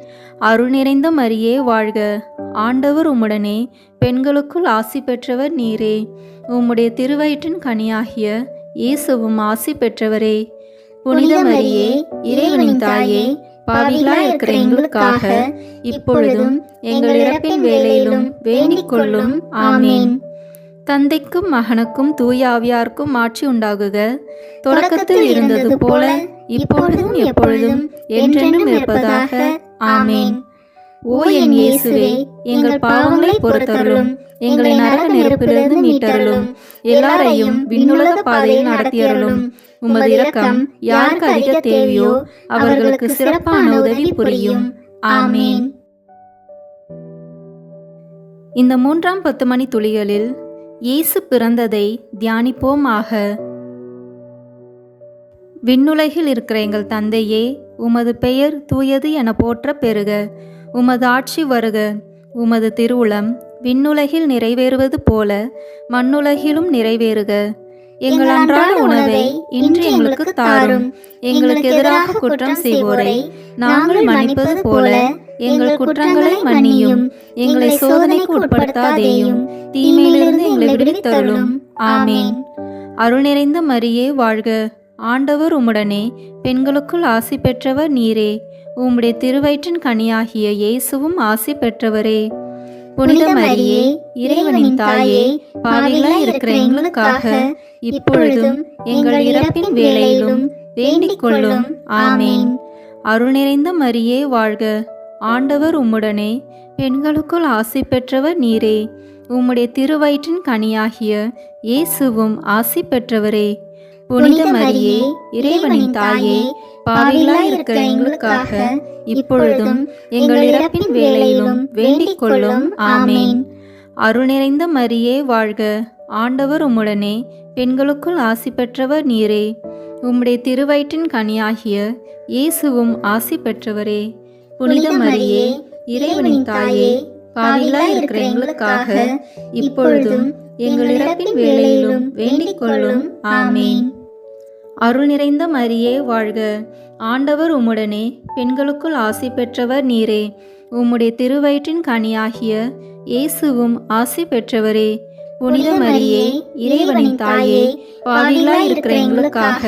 அருள் நிறைந்த மரியே வாழ்க. ஆண்டவர் உம்முடனே பெண்களுக்குள் ஆசி பெற்றவர் நீரே. உம்முடைய திருவயிற்றின் கனியாகிய இயேசுவும் ஆசி பெற்றவரே. புனித மரியே, இறைவனின் தாயே, பாவிகளாய் இருக்கிற எங்களுக்காக இப்பொழுதும் எங்கள் இறப்பின் வேளையிலும் வேண்டிக் கொள்ளும். ஆமேன். தந்தைக்கும் மகனுக்கும் தூய ஆவியாருக்கும் ஆட்சி உண்டாகுக. தொடக்கத்தில் இருந்தது போல இப்பொழுதும் எப்பொழுதும் என்றென்றும் இருப்பதாக. ஆமேன். ஓ என் இயேசுவே, எங்கள் பாவங்களை பொறுத்தருளும், எங்களை நரக நெருப்பிலிருந்து மீட்டருளும், எல்லாரையும் விண்ணுலக பாதையில் நடத்தியருளும். உமது இரக்கம் யாருக்கு அதிக தேவையோ அவர்களுக்கு சிறப்பான உதவி புரியும். ஆமேன். இந்த 3ஆம் 10 மணி துளிகளில் இயேசு பிறந்ததை தியானிப்போமாக. விண்ணுலகில் இருக்கிற எங்கள் தந்தையே, உமது பெயர் தூயது என போற்ற பெறுக. உமது ஆட்சி வருக. உமது திருவுளம் விண்ணுலகில் நிறைவேறுவது போல மண்ணுலகிலும் நிறைவேறுக. எங்கள் அன்றாட உணவை இன்று எங்களுக்கு தாரும். எங்களுக்கு எதிராக குற்றம் செய்வோரை நாங்கள் மன்னிப்பது போல எங்கள் குற்றங்களை மன்னியும். எங்களை சோதனைக்கு உட்படுத்தாதேயும், தீமையிலிருந்து எங்களை விடுவித்தருளும். ஆமேன். அருள் நிறைந்த மரியே வாழ்க. ஆண்டவர் உம்முடனே பெண்களுக்குள் ஆசி பெற்றவர் நீரே. உம்முடைய திருவயிற்றின் கனியாகிய இயேசுவும் ஆசி பெற்றவரே. புனித மரியே, இறைவனின் தாயே, பாவிகளாய் இருக்கிற எங்களுக்காக இப்பொழுதும் எங்கள் இறப்பின் வேளையிலும் வேண்டிக் கொள்ளும். ஆமேன். அருள் நிறைந்த மரியே வாழ்க. ஆண்டவர் உம்முடனே பெண்களுக்குள் ஆசி பெற்றவர் நீரே. உம்முடைய திருவயிற்றின் கனியாகிய இயேசுவும் ஆசி பெற்றவரே. புனித மரியே, இறைவனின் தாயே, பாவிகளாய் இருக்கிற எங்களுக்காக இப்பொழுதும் எங்கள் இறப்பின் வேளையிலும் வேண்டிக் கொள்ளும். ஆமேன். அருள் நிறைந்த மரியே வாழ்க. ஆண்டவர் உம்முடனே பெண்களுக்குள் ஆசி பெற்றவர் நீரே. உம்முடைய திருவயிற்றின் கனியாகிய இயேசுவும் ஆசி பெற்றவரே. புனித மரியே, இறைவனின் தாயே, பாவிகளாய் இருக்கிற எங்களுக்காக இப்பொழுதும் எங்கள் இறப்பின் வேளையிலும் வேண்டிக் கொள்ளும். ஆமேன். அருள் நிறைந்த மரியே வாழ்க. ஆண்டவர் உம்முடனே பெண்களுக்குள் ஆசி பெற்றவர் நீரே. உம்முடைய திருவயிற்றின் கனியாகிய இயேசுவும் ஆசி பெற்றவரே. புனித மரியே, இறைவனின் தாயே, பாவிகளாய் இருக்கிற எங்களுக்காக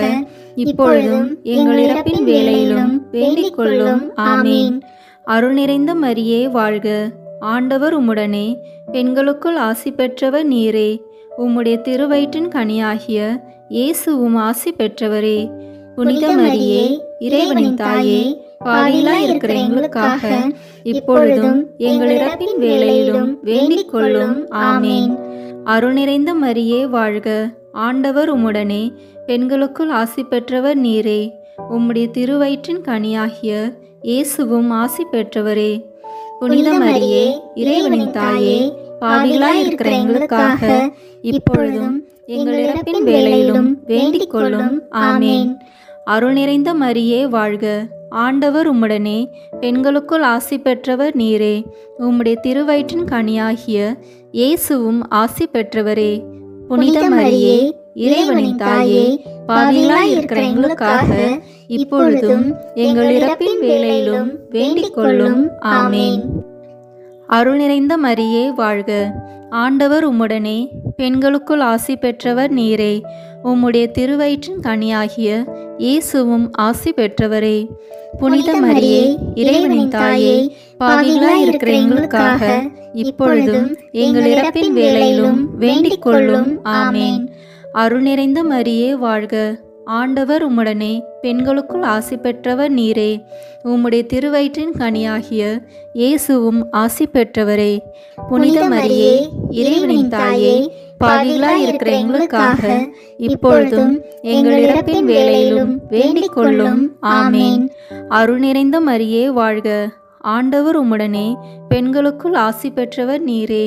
இப்பொழுதும் எங்கள் இறப்பின் வேளையிலும் வேண்டிக் கொள்ளும். ஆமேன். அருள் நிறைந்த மரியே வாழ்க. ஆண்டவர் உம்முடனே பெண்களுக்குள் ஆசி பெற்றவர் நீரே. உம்முடைய திருவயிற்றின் கனியாகிய இயேசுவும் ஆசி பெற்றவரே. புனித மரியே, இறைவனின் தாயே, பாவிகளாய் இருக்கிற எங்களுக்காக இப்பொழுதும் எங்கள் இறப்பின் வேளையிலும் வேண்டிக் கொள்ளும். ஆமேன். அருள் நிறைந்த மரியே வாழ்க. ஆண்டவர் உம்முடனே பெண்களுக்குள் ஆசி பெற்றவர் நீரே. உம்முடைய திருவயிற்றின் கனியாகிய இயேசுவும் ஆசி பெற்றவரே. புனித மரியே, இறைவனின் தாயே, பாவிகளாய் இருக்கிற எங்களுக்காக இப்பொழுதும் எங்கள் இறப்பின் வேளையிலும் வேண்டிக் கொள்ளும். ஆமேன். அருள் நிறைந்த மரியே வாழ்க. ஆண்டவர் உம்முடனே பெண்களுக்குள் ஆசி பெற்றவர் நீரே. உம்முடைய திருவயிற்றின் கனியாகிய இயேசுவும் ஆசி பெற்றவரே. புனித மரியே, இறைவனின் தாயே, பாவிகளாய் இருக்கிற எங்களுக்காக இப்பொழுதும் எங்கள் இறப்பின் வேளையிலும் வேண்டிக் கொள்ளும். ஆமேன். அருள் நிறைந்த மரியே வாழ்க. ஆண்டவர் உம்முடனே பெண்களுக்குள் ஆசி பெற்றவர் நீரே. உம்முடைய திருவயிற்றின் கனியாகிய இயேசுவும் ஆசி பெற்றவரே. புனித மரியே, இறைவனின் தாயே, பாவிகளாய் இருக்கிற எங்களுக்காக இப்பொழுதும் எங்கள் இறப்பின் வேளையிலும் வேண்டிக் கொள்ளும். ஆமேன். அருள் நிறைந்த மரியே வாழ்க. ஆண்டவர் உம்முடனே பெண்களுக்குள் ஆசி பெற்றவர் நீரே. உம்முடைய திருவயிற்றின் கனியாகிய இயேசுவும் ஆசி பெற்றவரே. புனித மரியே, இறைவனின் தாயே, பாவிகளாய் இருக்கிற எங்களுக்காக இப்பொழுதும் எங்கள் இறப்பின் வேளையிலும் வேண்டிக் கொள்ளும். ஆமேன். அருள் நிறைந்த மரியே வாழ்க. ஆண்டவர் உம்முடனே பெண்களுக்குள் ஆசி பெற்றவர் நீரே.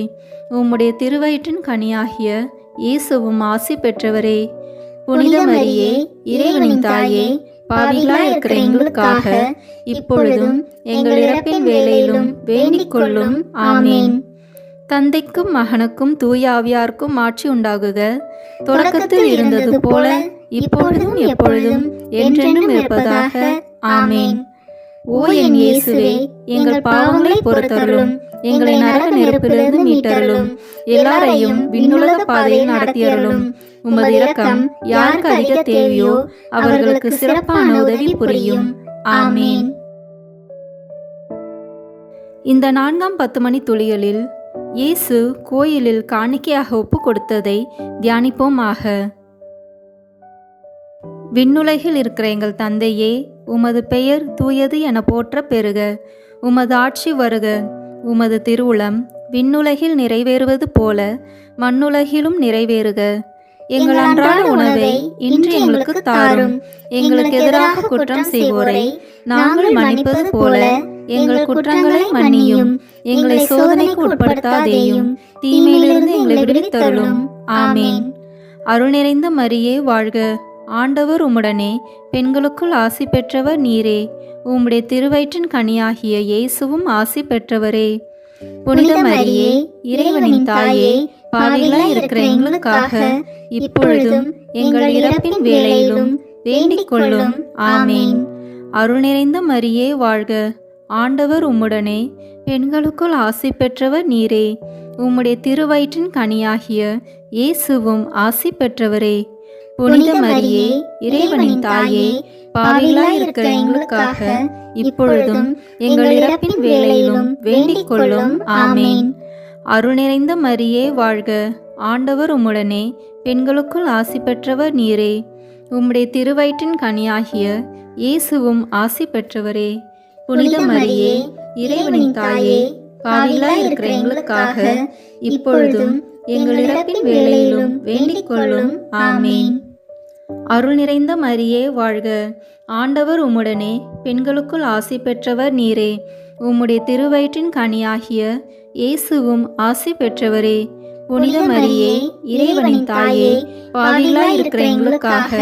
உம்முடைய திருவயிற்றின் கனியாகிய இயேசுவும் ஆசி பெற்றவரே. புனித மரியே, இறைவனின் தாயே, பாவிகளாய் இருக்கிற எங்களுக்காக இப்பொழுதும் எங்கள் இறப்பின் வேளையிலும் வேண்டிக் கொள்ளும். ஆமேன். தந்தைக்கும் மகனுக்கும் தூய ஆவியாருக்கும் ஆட்சி உண்டாகுக. தொடக்கத்தில் இருந்தது போல இப்பொழுதும் எப்பொழுதும் என்றென்றும் இருப்பதாக. ஆமேன். ஓ என் இயேசுவே, எங்கள் பாவங்களை பொறுத்தருளும், எங்களை நரக நெருப்பிலிருந்து மீட்டருளும், எல்லாரையும் விண்ணுலக பாதையில் நடத்தியருளும். உமது இரக்கம் யாருக்கு அதிக தேவையோ அவர்களுக்கு சிறப்பான உதவி புரியும். ஆமேன். இந்த 4ஆம் 10 மணி துளிகளில் இயேசு கோயிலில் காணிக்கையாக ஒப்பு கொடுத்ததை தியானிப்போமாக. விண்ணுலகில் இருக்கிற எங்கள் தந்தையே, உமது பெயர் தூயது என போற்ற பெறுக. உமது ஆட்சி வருக. உமது திருவுளம் விண்ணுலகில் நிறைவேறுவது போல மண்ணுலகிலும் நிறைவேறுக. எங்கள் அன்றாட உணவை இன்று எங்களுக்கு தாரும். எங்களுக்கு எதிராக குற்றம் செய்வோரை நாங்கள் மன்னிப்பது போல எங்கள் குற்றங்களை மன்னியும். எங்களை சோதனைக்கு உட்படுத்தாதேயும், தீமையிலிருந்து எங்களை விடுவித்தருளும். ஆமேன். அருள் நிறைந்த மரியே வாழ்க. ஆண்டவர் உம்முடனே, பெண்களுக்குள் ஆசி பெற்றவர் நீரே. உம்முடைய திருவயிற்றின் கனியாகிய இயேசுவும் ஆசி பெற்றவரே. புனித மரியே, இறைவனின் தாயே, பாவிகளாய் இருக்கிற எங்களுக்காக இப்பொழுதும் எங்கள் இறப்பின் வேளையிலும் வேண்டிக் கொள்ளும். ஆமேன். அருள் நிறைந்த மரியே வாழ்க. ஆண்டவர் உம்முடனே, பெண்களுக்குள் ஆசி பெற்றவர் நீரே. உம்முடைய திருவயிற்றின் கனியாகிய இயேசுவும் ஆசி பெற்றவரே. புனித மரியே, இறைவனின் தாயே, பாவிகளாய் இருக்கிற எங்களுக்காக இப்பொழுதும் எங்கள் இறப்பின் வேளையிலும் வேண்டிக் கொள்ளும். ஆமேன். அருள் நிறைந்த மரியே வாழ்க. ஆண்டவர் உம்முடனே, பெண்களுக்குள் ஆசி பெற்றவர் நீரே. உம்முடைய திருவயிற்றின் கனியாகிய இயேசுவும் ஆசி பெற்றவரே. புனித மரியே, இறைவனின் தாயே, பாவிகளாய் இருக்கிற எங்களுக்காக இப்பொழுதும் எங்கள் இறப்பின் வேளையிலும் வேண்டிக் கொள்ளும். ஆமேன். அருள் நிறைந்த மரியே வாழ்க. ஆண்டவர் உம்முடனே, பெண்களுக்குள் ஆசி பெற்றவர் நீரே. உம்முடைய திருவயிற்றின் கனியாகிய இயேசுவும் ஆசி பெற்றவரே. புனித மரியே, இறைவனின் தாயே, பாவிகளாய் இருக்கிற எங்களுக்காக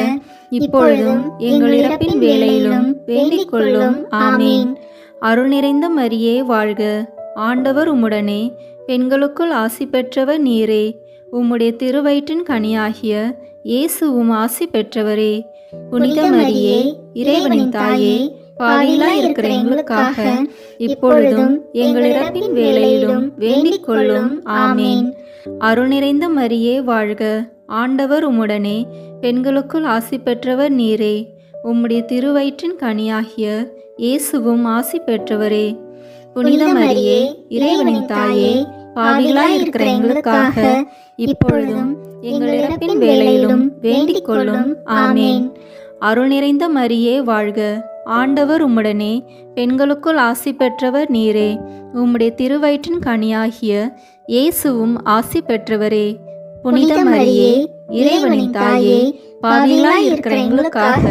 இப்பொழுதும் எங்கள் இறப்பின் வேளையிலும் வேண்டிக் கொள்ளும். ஆமேன். அருள் நிறைந்த மரியே வாழ்க. ஆண்டவர் உம்முடனே, பெண்களுக்குள் ஆசி பெற்றவர் நீரே. உம்முடைய திருவயிற்றின் கனியாகிய இயேசுவும் ஆசி பெற்றவரே. புனித மரியே, இறைவனின் தாயே, பாவிகளாய் இருக்கிற எங்களுக்காக இப்பொழுதும் எங்கள் இறப்பின் வேளையிலும் வேண்டிக் கொள்ளும். ஆமேன். அருள் நிறைந்த மரியே வாழ்க. ஆண்டவர் உம்முடனே, பெண்களுக்குள் ஆசி பெற்றவர் நீரே. உம்முடைய திருவயிற்றின் கனியாகிய இயேசுவும் ஆசி பெற்றவரே. புனித மரியே, இறைவனின் தாயே, பாவிகளாய் இருக்கிற எங்களுக்காக இப்பொழுதும் எங்கள் இறப்பின் வேளையிலும் வேண்டிக் கொள்ளும். ஆமேன். அருள் நிறைந்த மரியே வாழ்க. ஆண்டவர் உம்முடனே, பெண்களுக்குள் ஆசி பெற்றவர் நீரே. உம்முடைய திருவயிற்றின் கனியாகிய இயேசுவும் ஆசி பெற்றவரே. புனித மரியே, இறைவனின் தாயே, பாவிகளாய் இருக்கிற எங்களுக்காக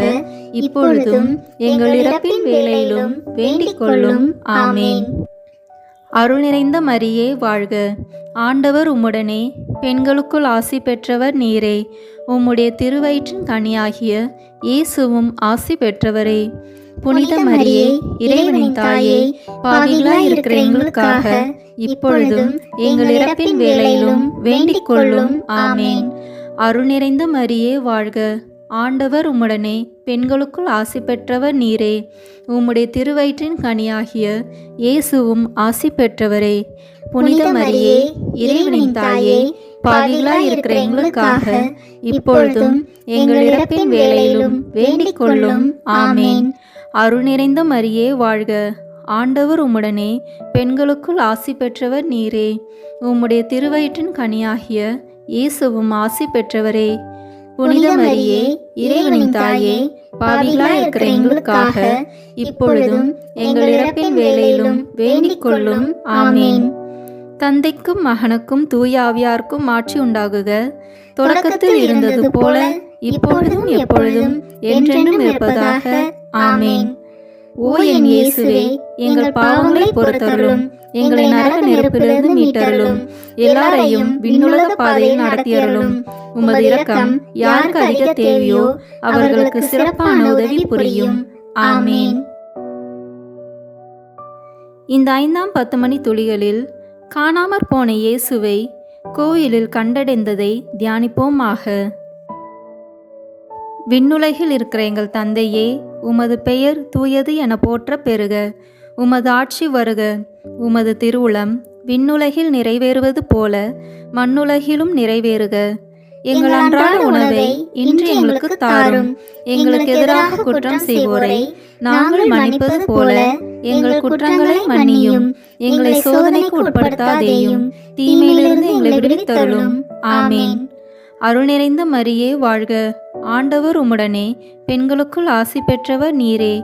இப்பொழுதும் எங்கள் இறப்பின் வேளையிலும் வேண்டிக் கொள்ளும். ஆமேன். அருள் நிறைந்த மரியே வாழ்க. ஆண்டவர் உம்முடனே, பெண்களுக்குள் ஆசி பெற்றவர் நீரே. உம்முடைய திருவயிற்றின் கனியாகிய இயேசுவும் ஆசி பெற்றவரே. புனித மரியே, இறைவனின் தாயே, பாவிகளாய் இருக்கிற எங்களுக்காக இப்பொழுதும் எங்கள் இறப்பின் வேளையிலும் வேண்டிக் கொள்ளும். ஆமேன். அருள் நிறைந்த மரியே வாழ்க. ஆண்டவர் உம்முடனே, பெண்களுக்குள் ஆசி பெற்றவர் நீரே. உம்முடைய திருவயிற்றின் கனியாகிய இயேசுவும் ஆசி பெற்றவரே. புனித மரியே, இறைவனின் தாயே, பாவிகளாய் இருக்கிற எங்களுக்காக இப்பொழுதும் எங்கள் இறப்பின் வேளையிலும் வேண்டிக் கொள்ளும். ஆமேன். அருள் நிறைந்த மரியே வாழ்க. ஆண்டவர் உம்முடனே, பெண்களுக்குள் ஆசி பெற்றவர் நீரே. உம்முடைய திருவயிற்றின் கனியாகிய இயேசுவும் ஆசி பெற்றவரே. புனித மரியே, இறைவனின் தாயே, பாவிகளாய் இருக்கிற எங்களுக்காக இப்பொழுதும் எங்கள் இறப்பின் வேளையிலும் வேண்டிக் கொள்ளும். ஆமேன். தந்தைக்கும் மகனுக்கும் தூய ஆவியாருக்கும் ஆட்சி உண்டாகுக. தொடக்கத்தில் இருந்தது போல இப்பொழுதும் எப்பொழுதும் என்றென்றும் இருப்பதாக. ஆமேன். ஓ என் இயேசுவே, எங்கள் பாவங்களை பொறுத்தருளும், எங்களை நரக நெருப்பிலிருந்து மீட்டருளும், எல்லாரையும் விண்ணுலக பாதையில் நடத்தியருளும். உமது இரக்கம் யாருக்கு அதிக தேவையோ அவர்களுக்கு சிறப்பான உதவி புரியும். ஆமேன். இந்த 5ஆம் 10 மணி துளிகளில் காணாமற் போன இயேசுவை கோயிலில் கண்டடைந்ததை தியானிப்போமாக. விண்ணுலகில் இருக்கிற எங்கள் தந்தையே, உமது பெயர் தூயது என போற்ற பெறுக. உமது ஆட்சி வருக. உமது திருவுளம் விண்ணுலகில் நிறைவேறுவது போல மண்ணுலகிலும் நிறைவேறுக. எங்கள் அன்றாட உணவை இன்று எங்களுக்கு தாரும். எங்களுக்கு எதிராக குற்றம் செய்வோரை நாங்கள் மன்னிப்பது போல எங்கள் குற்றங்களை மன்னியும். எங்களை சோதனைக்கு உட்படுத்தாதேயும், தீமையிலிருந்து எங்களை விடுவித்தருளும். ஆமேன். அருள் நிறைந்த மரியே வாழ்க. ஆண்டவர் உம்முடனே, பெண்களுக்குள் ஆசி பெற்றவர் நீரே.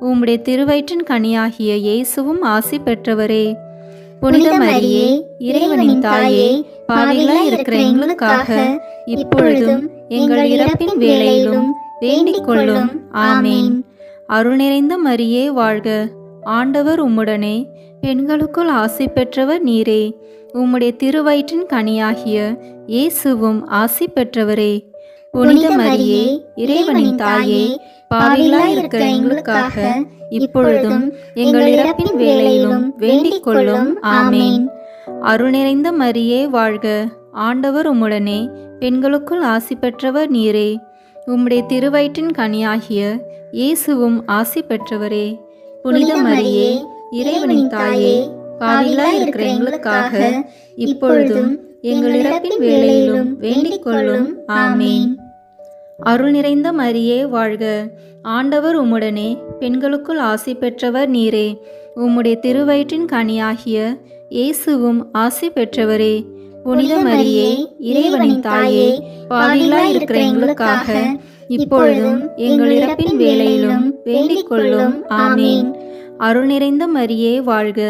உம்முடைய திருவயிற்றின் கனியாகிய இயேசுவும் ஆசி பெற்றவரே. புனித மரியே, இறைவனின் தாயே, பாவிகளாய் இருக்கிற எங்களுக்காக இப்பொழுதும் எங்கள் இறப்பின் வேளையிலும் வேண்டிக் கொள்ளும். ஆமேன். அருள் நிறைந்த மரியே வாழ்க. ஆண்டவர் உம்முடனே, பெண்களுக்குள் ஆசி பெற்றவர் நீரே. உம்முடைய திருவயிற்றின் கனியாகிய இயேசுவும் ஆசி பெற்றவரே. புனித மரியே, இறைவனின் தாயே, பாவிகளாய் இருக்கிற எங்களுக்காக இப்பொழுதும் எங்கள் இறப்பின் வேளையிலும் வேண்டிக் கொள்ளும். ஆமேன். அருள் நிறைந்த மரியே வாழ்க. ஆண்டவர் உம்முடனே, பெண்களுக்குள் ஆசி பெற்றவர் நீரே. உம்முடைய திருவயிற்றின் கனியாகிய இயேசுவும் ஆசி பெற்றவரே. புனித மரியே, இறைவனின் தாயே, பாவிகளாய் இருக்கிற எங்களுக்காக இப்பொழுதும் எங்கள் இறப்பின் வேளையிலும் வேண்டிக் கொள்ளும். ஆமேன். அருள் நிறைந்த மரியே வாழ்க. ஆண்டவர் உம்முடனே, பெண்களுக்குள் ஆசி பெற்றவர் நீரே. உம்முடைய திருவயிற்றின் கனியாகிய இயேசுவும் ஆசி பெற்றவரே. புனித மரியே, இறைவனின் தாயே, பாவிகளாய் இருக்கிற எங்களுக்காக இப்பொழுதும் எங்கள் இறப்பின் வேளையிலும் வேண்டிக் கொள்ளும். ஆமேன். அருள் நிறைந்த மரியே வாழ்க.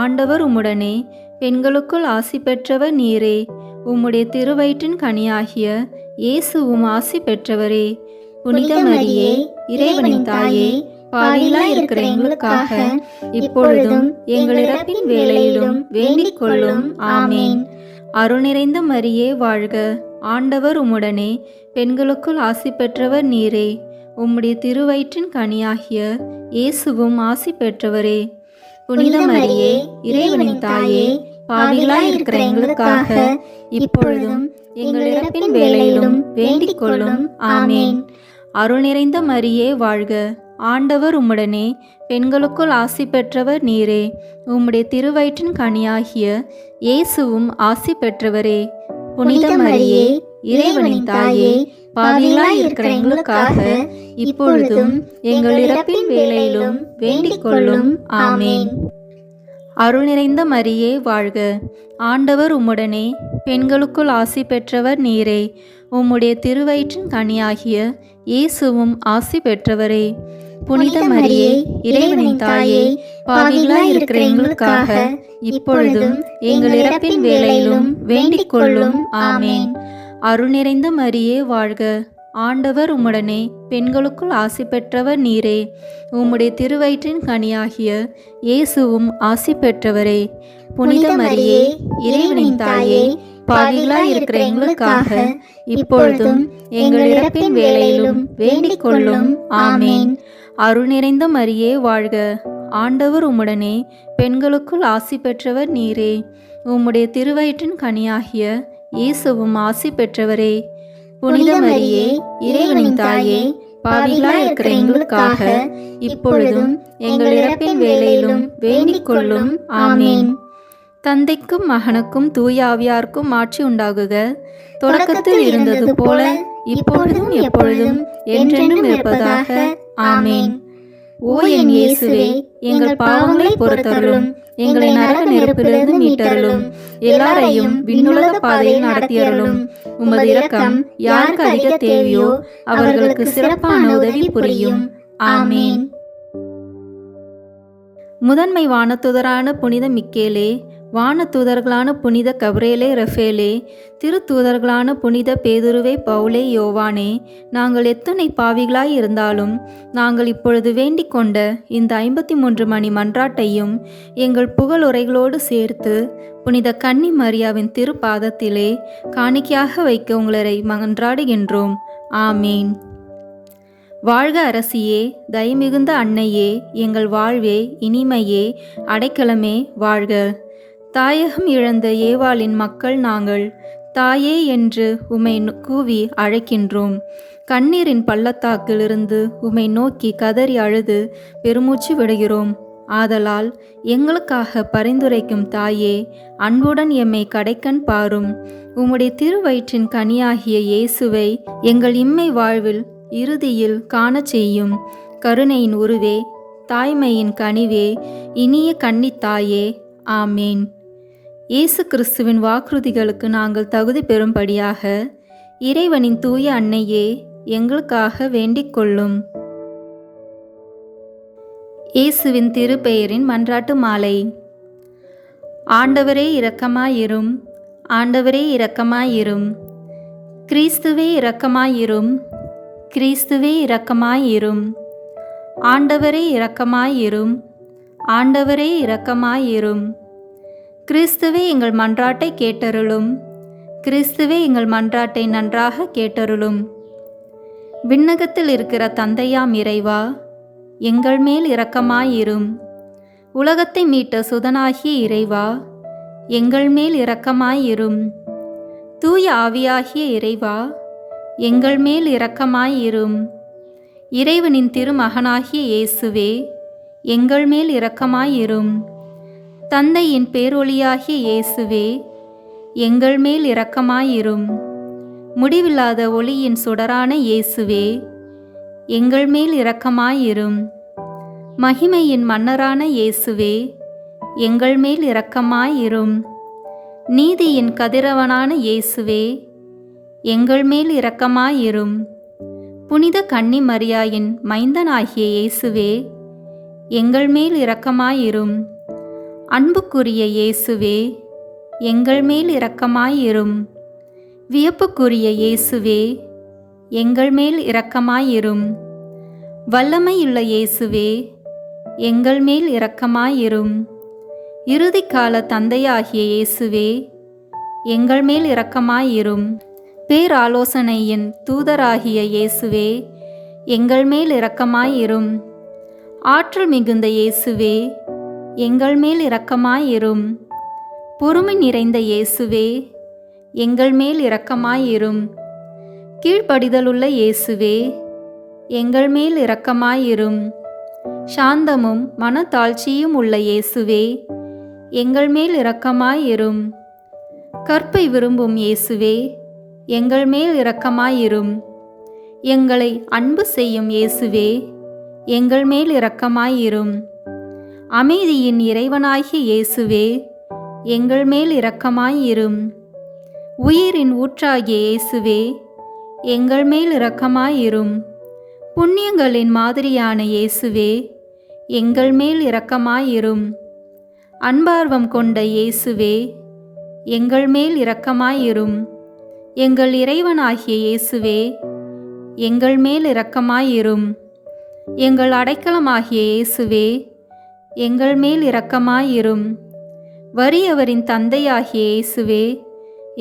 ஆண்டவர் உம்முடனே, பெண்களுக்குள் ஆசி பெற்றவர் நீரே. உம்முடைய திருவயிற்றின் கனியாகிய இயேசுவும் ஆசி பெற்றவரே. புனித மரியே, இறைவனின் தாயே, பாவிகளாய் இருக்கிற எங்களுக்காக இப்பொழுதும் எங்கள் இறப்பின் வேளையிலும் வேண்டிக் கொள்ளும். ஆமேன். அருள் நிறைந்த மரியே வாழ்க. ஆண்டவர் உம்முடனே, பெண்களுக்குள் ஆசி பெற்றவர் நீரே. உம்முடைய திருவயிற்றின் கனியாகிய இயேசுவும் ஆசி பெற்றவரே. புனித மரியே, இறைவனின் தாயே, பாவிகளாய் இருக்கிற எங்களுக்காக இப்பொழுதும் எங்கள் இறப்பின் வேளையிலும் வேண்டிக் கொள்ளும். ஆமேன். அருள் நிறைந்த மரியே வாழ்க. ஆண்டவர் உம்முடனே, பெண்களுக்குள் ஆசி பெற்றவர் நீரே. உம்முடைய திருவயிற்றின் கனியாகிய இயேசுவும் ஆசி பெற்றவரே. புனித மரியே, இறைவனின் தாயே, பாவிகளாய் இருக்கிற எங்களுக்காக இப்பொழுதும் எங்கள் இறப்பின் வேளையிலும் வேண்டிக் கொள்ளும். ஆமேன். அருள் நிறைந்த மரியே வாழ்க. ஆண்டவர் உம்முடனே, பெண்களுக்குள் ஆசி பெற்றவர் நீரே. உம்முடைய திருவயிற்றின் கனியாகிய இயேசுவும் ஆசி பெற்றவரே. புனித மரியே, இறைவனின் தாயே, பாவிகளாய் இருக்கிற எங்களுக்காக இப்பொழுதும் எங்கள் இறப்பின் வேளையிலும் வேண்டிக் கொள்ளும். ஆமேன். அருள் நிறைந்த மரியே வாழ்க. ஆண்டவர் உம்முடனே, பெண்களுக்குள் ஆசி பெற்றவர் நீரே. உம்முடைய திருவயிற்றின் கனியாகிய இயேசுவும் ஆசி பெற்றவரே. புனித மரியே, இறைவனின் தாயே, பாவிகளாய் இருக்கிற எங்களுக்காக இப்பொழுதும் எங்கள் இறப்பின் வேளையிலும் வேண்டிக் கொள்ளும். ஆமேன். அருள் நிறைந்த மரியே வாழ்க. ஆண்டவர் உம்முடனே, பெண்களுக்குள் ஆசி பெற்றவர் நீரே. உம்முடைய திருவயிற்றின் கனியாகிய இயேசுவும் ஆசி பெற்றவரே. புனித மரியே, இறைவனின் தாயே, பாவிகளாய் இருக்கிற எங்களுக்காக இப்பொழுதும் எங்கள் இறப்பின் வேளையிலும் வேண்டிக் கொள்ளும். ஆமேன். தந்தைக்கும் மகனுக்கும் தூய ஆவியாருக்கும் ஆட்சி உண்டாகுக. தொடக்கத்தில் இருந்தது போல இப்பொழுதும் எப்பொழுதும் என்றென்றும் இருப்பதாக. ஆமேன். ஓ என் இயேசுவே, எங்கள் பாவங்களை பொறுத்தருளும். எங்களை நரக நெருப்பிலிருந்து மீட்டருளும். எல்லாரையும் விண்ணுலக பாதையில் நடத்தியருளும். உமது இரக்கம் யாருக்கு அதிக தேவையோ அவர்களுக்கு சிறப்பான உதவி புரியும். ஆமேன். முதன்மை வானதுதரான புனித மிக்கேலே, வானதூதர்களான புனித கபிரேலே ரஃபேலே, திருத்தூதர்களான புனித பேதுருவே பவுலே யோவானே, நாங்கள் எத்தனை பாவிகளாய் இருந்தாலும் நாங்கள் இப்பொழுது வேண்டிக் கொண்ட இந்த 53 மணி மன்றாட்டையும் எங்கள் புகழுரைகளோடு சேர்த்து புனித கன்னி மரியாவின் திருப்பாதத்திலே காணிக்கையாக வைக்க உங்களை மன்றாடுகின்றோம். ஆமீன். வாழ்க அரசியே, தயமிகுந்த அன்னையே, எங்கள் வாழ்வே, இனிமையே, அடைக்கலமே, வாழ்க. தாயகம் இழந்த ஏவாளின் மக்கள் நாங்கள், தாயே என்று உம்மை கூவி அழைக்கின்றோம். கண்ணீரின் பள்ளத்தாக்கிலிருந்து உம்மை நோக்கி கதறி அழுது பெருமூச்சு விடுகிறோம். ஆதலால் எங்களுக்காக பரிந்துரைக்கும் தாயே, அன்புடன் எம்மை கடைக்கண் பாரும். உம்முடைய திருவயிற்றின் கனியாகிய இயேசுவை எங்கள் இம்மை வாழ்வில் இறுதியில் காணச் செய்யும். கருணையின் உருவே, தாய்மையின் கனிவே, இனிய கன்னித்தாயே, ஆமேன். இயேசு கிறிஸ்துவின் வாக்குறுதிகளுக்கு நாங்கள் தகுதி பெறும்படியாக இறைவனின் தூய அன்னையே, எங்களுக்காக வேண்டிக் கொள்ளும். இயேசுவின் திருப்பெயரின் மன்றாட்டு மாலை. ஆண்டவரே இரக்கமாயிரும், ஆண்டவரே இரக்கமாயிரும். கிறிஸ்துவே இரக்கமாயிரும், கிறிஸ்துவே இரக்கமாயிரும். ஆண்டவரே இரக்கமாயிரும், ஆண்டவரே இரக்கமாயிரும். கிறிஸ்துவே எங்கள் மன்றாட்டை கேட்டருளும், கிறிஸ்துவே எங்கள் மன்றாட்டை நன்றாக கேட்டருளும். விண்ணகத்தில் இருக்கிற தந்தையாம் இறைவா, எங்கள் மேல் இரக்கமாயிரும். உலகத்தை மீட்ட சுதனாகிய இறைவா, எங்கள் மேல் இரக்கமாயிரும். தூய ஆவியாகிய இறைவா, எங்கள் மேல் இரக்கமாயிரும். இறைவனின் திருமகனாகிய இயேசுவே, எங்கள் மேல் இரக்கமாயிரும். தந்தையின் பேரொளியாகிய இயேசுவே, எங்கள் மேல் இரக்கமாயிரும். முடிவில்லாத ஒளியின் சுடரான இயேசுவே, எங்கள் மேல் இரக்கமாயிரும். மகிமையின் மன்னரான இயேசுவே, எங்கள் மேல் இரக்கமாயிரும். நீதியின் கதிரவனான இயேசுவே, எங்கள் மேல் இரக்கமாயிரும். புனித கன்னி மரியாயின் மைந்தனாகிய இயேசுவே, எங்கள் மேல் இரக்கமாயிரும். அன்புக்குரிய இயேசுவே, எங்கள் மேல் இரக்கமாயிரும். வியப்புக்குரிய இயேசுவே, எங்கள் மேல் இரக்கமாயிரும். வல்லமையுள்ள இயேசுவே, எங்கள் மேல் இரக்கமாயிரும். இறுதிக்கால தந்தையாகிய இயேசுவே, எங்கள் மேல் இரக்கமாயிரும். பேராலோசனையின் தூதராகிய இயேசுவே, எங்கள் மேல் இரக்கமாயிரும். ஆற்றல் மிகுந்த இயேசுவே, எங்கள் மேல் இரக்கமாயிரும். பொறுமை நிறைந்த இயேசுவே, எங்கள் மேல் இரக்கமாயிரும். கீழ்ப்படிதலுள்ள இயேசுவே, எங்கள் மேல் இரக்கமாயிரும். சாந்தமும் மனத்தாழ்ச்சியும் உள்ள இயேசுவே, எங்கள் மேல் இரக்கமாயிரும். கற்பை விரும்பும் இயேசுவே, எங்கள் மேல் இரக்கமாயிரும். எங்களை அன்பு செய்யும் இயேசுவே, எங்கள் மேல் இரக்கமாயிரும். அமைதியின் இறைவனாகிய இயேசுவே, எங்கள் மேல் இரக்கமாயிரும். உயிரின் ஊற்றாகிய இயேசுவே, எங்கள் மேல் இரக்கமாயிரும். புண்ணியங்களின் மாதிரியான இயேசுவே, எங்கள் மேல் இரக்கமாயிரும். அன்பார்வம் கொண்ட இயேசுவே, எங்கள் மேல் இரக்கமாயிரும். எங்கள் இறைவனாகிய இயேசுவே, எங்கள் மேல் இரக்கமாயிரும். எங்கள் அடைக்கலமாகிய இயேசுவே, எங்கள் மேல் இரக்கமாயிரும். வறியவரின் தந்தையாகிய இயேசுவே,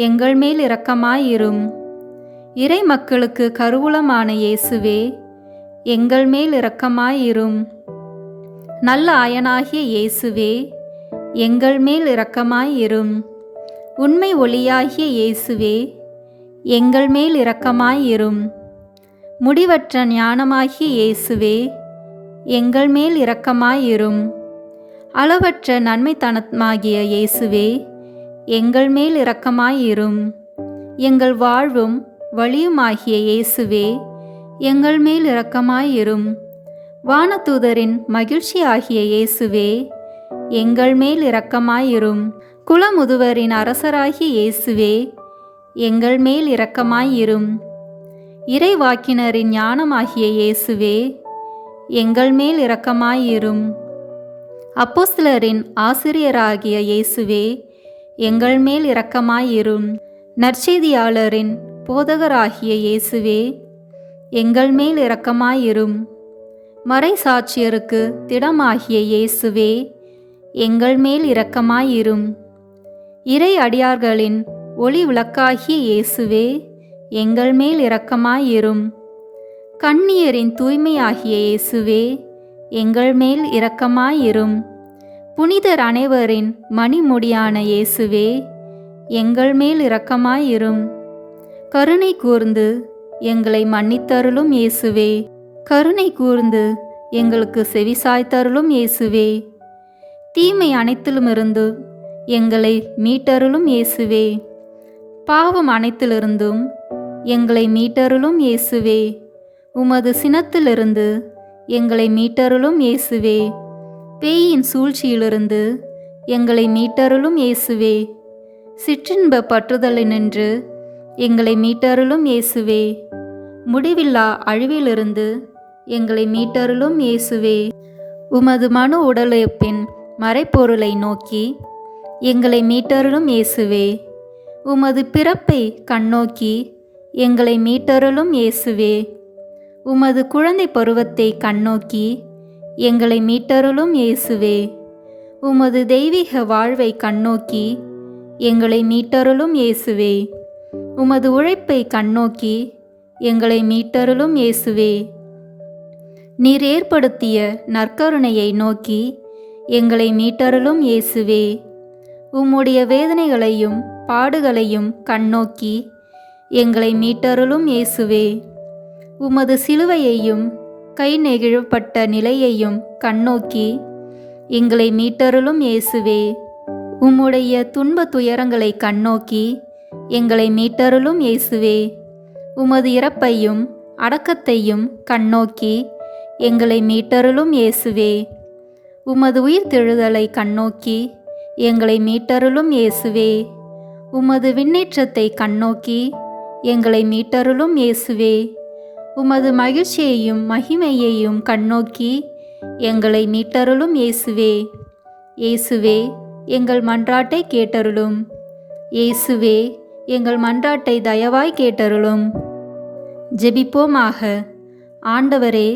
எங்கள் மேல் இரக்கமாயிரும். இறை மக்களுக்கு கருவூலமான இயேசுவே, எங்கள் மேல் இரக்கமாயிரும். நல்ல ஆயனாகிய இயேசுவே, எங்கள் மேல் இரக்கமாயிரும். உண்மை ஒளியாகிய இயேசுவே, எங்கள் மேல் இரக்கமாயிரும். முடிவற்ற ஞானமாகிய இயேசுவே, எங்கள் மேல் இரக்கமாயிரும். அளவற்ற நன்மைத்தனமாகிய இயேசுவே, எங்கள் மேல் இரக்கமாயிரும். எங்கள் வாழ்வும் வழியுமாகிய இயேசுவே, எங்கள் மேல் இரக்கமாயிரும். வானதூதரின் மகிழ்ச்சியாகிய இயேசுவே, எங்கள் மேல் இரக்கமாயிரும். குலமுதுவரின் அரசராகிய இயேசுவே, எங்கள் மேல் இரக்கமாயிரும். இறைவாக்கினரின் ஞானமாகிய இயேசுவே, எங்கள் மேல் இரக்கமாயிரும். அப்போஸ்தலரின் ஆசிரியராகிய இயேசுவே, எங்கள் மேல் இரக்கமாயிரும். நற்செய்தியாளரின் போதகராகிய இயேசுவே, எங்கள் மேல் இரக்கமாயிரும். மறைசாட்சியருக்கு திடமாகிய இயேசுவே, எங்கள் மேல் இரக்கமாயிரும். இறை அடியார்களின் ஒளி விளக்காகிய இயேசுவே, எங்கள் மேல் இரக்கமாயிரும். கன்னியரின் தூய்மையாகிய இயேசுவே, எங்கள் மேல் இரக்கமாயிரும். புனிதர் அனைவரின் மணிமுடியான இயேசுவே, எங்கள் மேல் இரக்கமாயிரும். கருணை கூர்ந்து எங்களை மன்னித்தருளும் இயேசுவே, கருணை கூர்ந்து எங்களுக்கு செவிசாய்த்தருளும் இயேசுவே. தீமை அனைத்திலுமிருந்து எங்களை மீட்டருளும் இயேசுவே, பாவம் அனைத்திலிருந்தும் எங்களை மீட்டருளும் இயேசுவே. உமது சினத்திலிருந்து எங்களை மீட்டருளும் இயேசுவே, பேயின் சூழ்ச்சியிலிருந்து எங்களை மீட்டருளும் இயேசுவே. சிற்றின்ப பற்றுதலினின்று எங்களை மீட்டருளும் இயேசுவே, முடிவில்லா அழிவிலிருந்து எங்களை மீட்டருளும் இயேசுவே. உமது மனு உடலுழைப்பின் மறைப்பொருளை நோக்கி எங்களை மீட்டருளும் இயேசுவே, உமது பிறப்பை கண்ணோக்கி எங்களை மீட்டருளும் இயேசுவே. உமது குழந்தை பருவத்தை கண்ணோக்கி எங்களை மீட்டருளும் இயேசுவே, உமது தெய்வீக வாழ்வை கண்ணோக்கி எங்களை மீட்டருளும் இயேசுவே. உமது உழைப்பை கண்ணோக்கி எங்களை மீட்டருளும் இயேசுவே. நீர் ஏற்படுத்திய நற்கருணையை நோக்கி எங்களை மீட்டருளும் இயேசுவே. உம்முடைய வேதனைகளையும் பாடுகளையும் கண்ணோக்கி எங்களை மீட்டருளும் இயேசுவே. உமது சிலுவையையும் கை நெகிழப்பட்ட நிலையையும் கண்ணோக்கி எங்களை மீட்டருளும் இயேசுவே. உம்முடைய துன்ப துயரங்களை கண்ணோக்கி எங்களை மீட்டருளும் இயேசுவே. உமது இறப்பையும் அடக்கத்தையும் கண்ணோக்கி எங்களை மீட்டருளும் இயேசுவே. உமது உயிர்த்தெழுதலை கண்ணோக்கி எங்களை மீட்டருளும் இயேசுவே. உமது விண்ணேற்றத்தை கண்ணோக்கி எங்களை மீட்டருளும் இயேசுவே. உமது மகிழ்ச்சியையும் மகிமையையும் கண்ணோக்கி எங்களை மீட்டருளும் இயேசுவே. இயேசுவே, எங்கள் மன்றாட்டை கேட்டருளும். இயேசுவே, எங்கள் மன்றாட்டை தயவாய் கேட்டருளும். ஜெபிப்போமாக. ஆண்டவரே,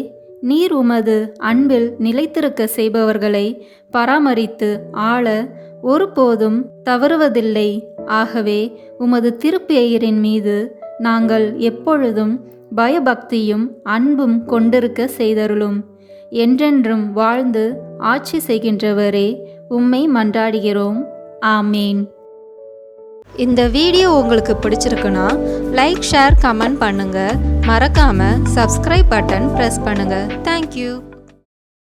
நீர் உமது அன்பில் நிலைத்திருக்க செய்பவர்களை பராமரித்து ஆள ஒருபோதும் தவறுவதில்லை. ஆகவே உமது திருப்பெயரின் மீது நாங்கள் எப்பொழுதும் பயபக்தியும் அன்பும் கொண்டிருக்க செய்தருளும். என்றென்றும் வாழ்ந்து ஆட்சி செய்கின்றவரே, உம்மை மன்றாடுகிறோம். ஆமேன். இந்த வீடியோ உங்களுக்கு பிடிச்சிருக்குன்னா லைக், ஷேர், கமெண்ட் பண்ணுங்க. மறக்காம சப்ஸ்கிரைப் பட்டன் பிரஸ் பண்ணுங்க. தேங்க்யூ.